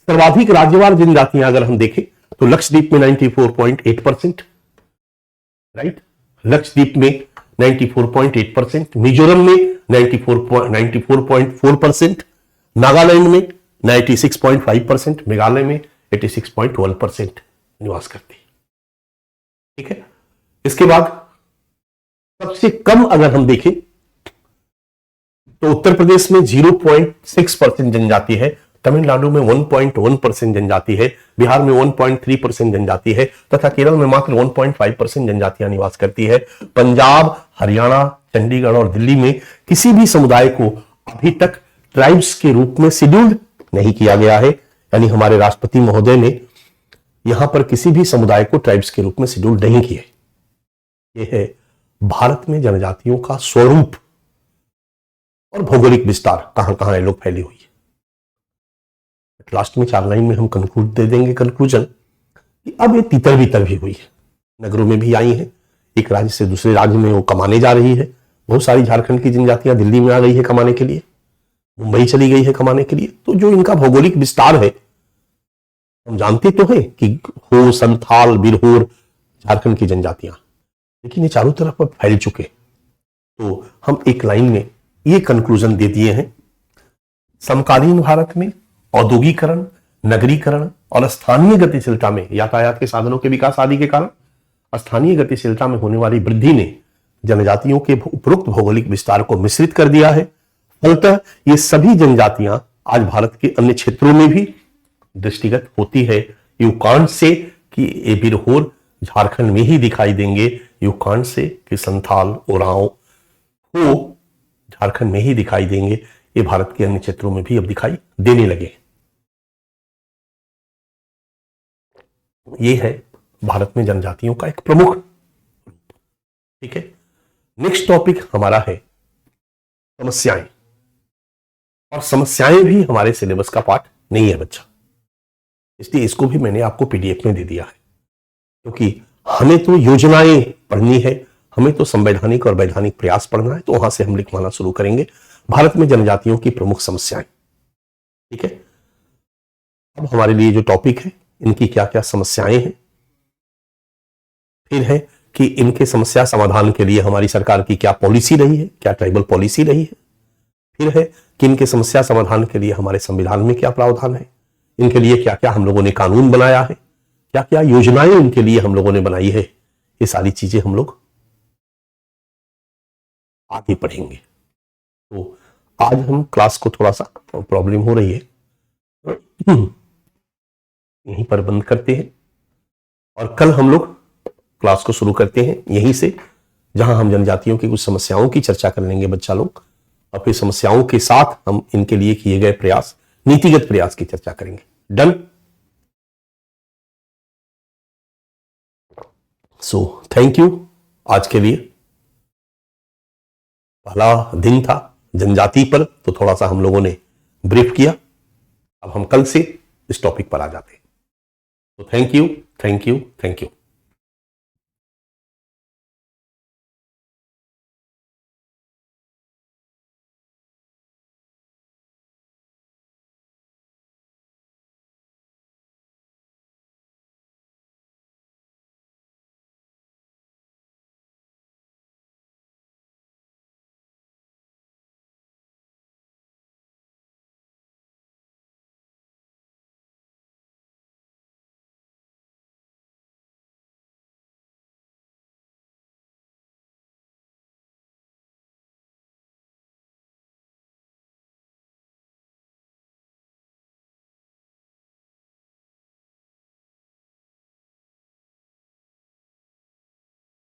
सर्वाधिक राज्यवार जनजातियां अगर हम देखें तो लक्षद्वीप में 94.8%, राइट, लक्षद्वीप में 94.8%, मिजोरम में 94.4%, नागालैंड में 96.5%, मेघालय में 86.1% निवास करती है, ठीक है। इसके बाद सबसे कम अगर हम देखें तो उत्तर प्रदेश में 0.6% जनजाति है, तमिलनाडु में 1.1% जनजाति है, बिहार में 1.3% जनजाति है तथा केरल में मात्र 1.5% जनजातियां निवास करती है। पंजाब, हरियाणा, चंडीगढ़ और दिल्ली में किसी भी समुदाय को अभी तक ट्राइब्स के रूप में शेड्यूल्ड नहीं किया गया है, यानी हमारे राष्ट्रपति महोदय ने यहां पर किसी भी समुदाय को ट्राइब्स के रूप में शेड्यूल नहीं किया। यह है भारत में जनजातियों का स्वरूप और भौगोलिक विस्तार, कहां कहां ये लोग फैली हुई है। लास्ट में 4 लाइन में हम कंक्लूड दे देंगे कंक्लूजन कि अब ये तितर बितर भी हुई है, नगरों में भी आई है, एक राज्य से दूसरे राज्य में वो कमाने जा रही है। बहुत सारी झारखंड की जनजातियां दिल्ली में आ गई है कमाने के लिए, मुंबई चली गई है कमाने के लिए। तो जो इनका भौगोलिक विस्तार है, हम जानते तो हैं कि हो, संथाल, बिरहोर झारखंड की जनजातियां, लेकिन ये चारों तरफ अब फैल चुके। तो हम एक लाइन में ये कंक्लूजन दे दिए हैं, समकालीन भारत में औद्योगिकरण, नगरीकरण और स्थानीय गतिशीलता में, यातायात के साधनों के विकास आदि के कारण स्थानीय गतिशीलता में होने वाली वृद्धि ने जनजातियों के उपरोक्त भौगोलिक विस्तार को मिश्रित कर दिया है। फलतः ये सभी जनजातियां आज भारत के अन्य क्षेत्रों में भी दृष्टिगत होती है। युकांड से कि ये बिरहोर झारखंड में ही दिखाई देंगे, युकांड से कि संथाल, ओरांव हो झारखंड में ही दिखाई देंगे, ये भारत के अन्य क्षेत्रों में भी अब दिखाई देने लगे। ये है भारत में जनजातियों का एक प्रमुख, ठीक है। नेक्स्ट टॉपिक हमारा है समस्याएं, और समस्याएं भी हमारे सिलेबस का पार्ट नहीं है बच्चा, इसलिए इसको भी मैंने आपको पीडीएफ में दे दिया है, क्योंकि हमें तो योजनाएं पढ़नी है, हमें तो संवैधानिक और वैधानिक प्रयास पढ़ना है। तो वहां से हम लिखवाना शुरू करेंगे भारत में जनजातियों की प्रमुख समस्याएं, ठीक है। अब हमारे लिए जो टॉपिक है, इनकी क्या क्या समस्याएं हैं, फिर है कि इनके समस्या समाधान के लिए हमारी सरकार की क्या पॉलिसी रही है, क्या ट्राइबल पॉलिसी रही है, फिर है कि इनके समस्या समाधान के लिए हमारे संविधान में क्या प्रावधान है, इनके लिए क्या क्या हम लोगों ने कानून बनाया है, क्या क्या योजनाएं इनके लिए हम लोगों ने बनाई है। ये सारी चीजें हम लोग आगे पढ़ेंगे। तो आज हम क्लास को थोड़ा सा प्रॉब्लम हो रही है, यहीं पर बंद करते हैं और कल हम लोग क्लास को शुरू करते हैं यहीं से, जहां हम जनजातियों की कुछ समस्याओं की चर्चा कर लेंगे बच्चा लोग, और फिर समस्याओं के साथ हम इनके लिए किए गए प्रयास, नीतिगत प्रयास की चर्चा करेंगे। डन। So thank you. आज के लिए पहला दिन था जनजाति पर, तो थोड़ा सा हम लोगों ने ब्रीफ किया। अब हम कल से इस टॉपिक पर आ जाते हैं। तो thank you, thank you, thank you.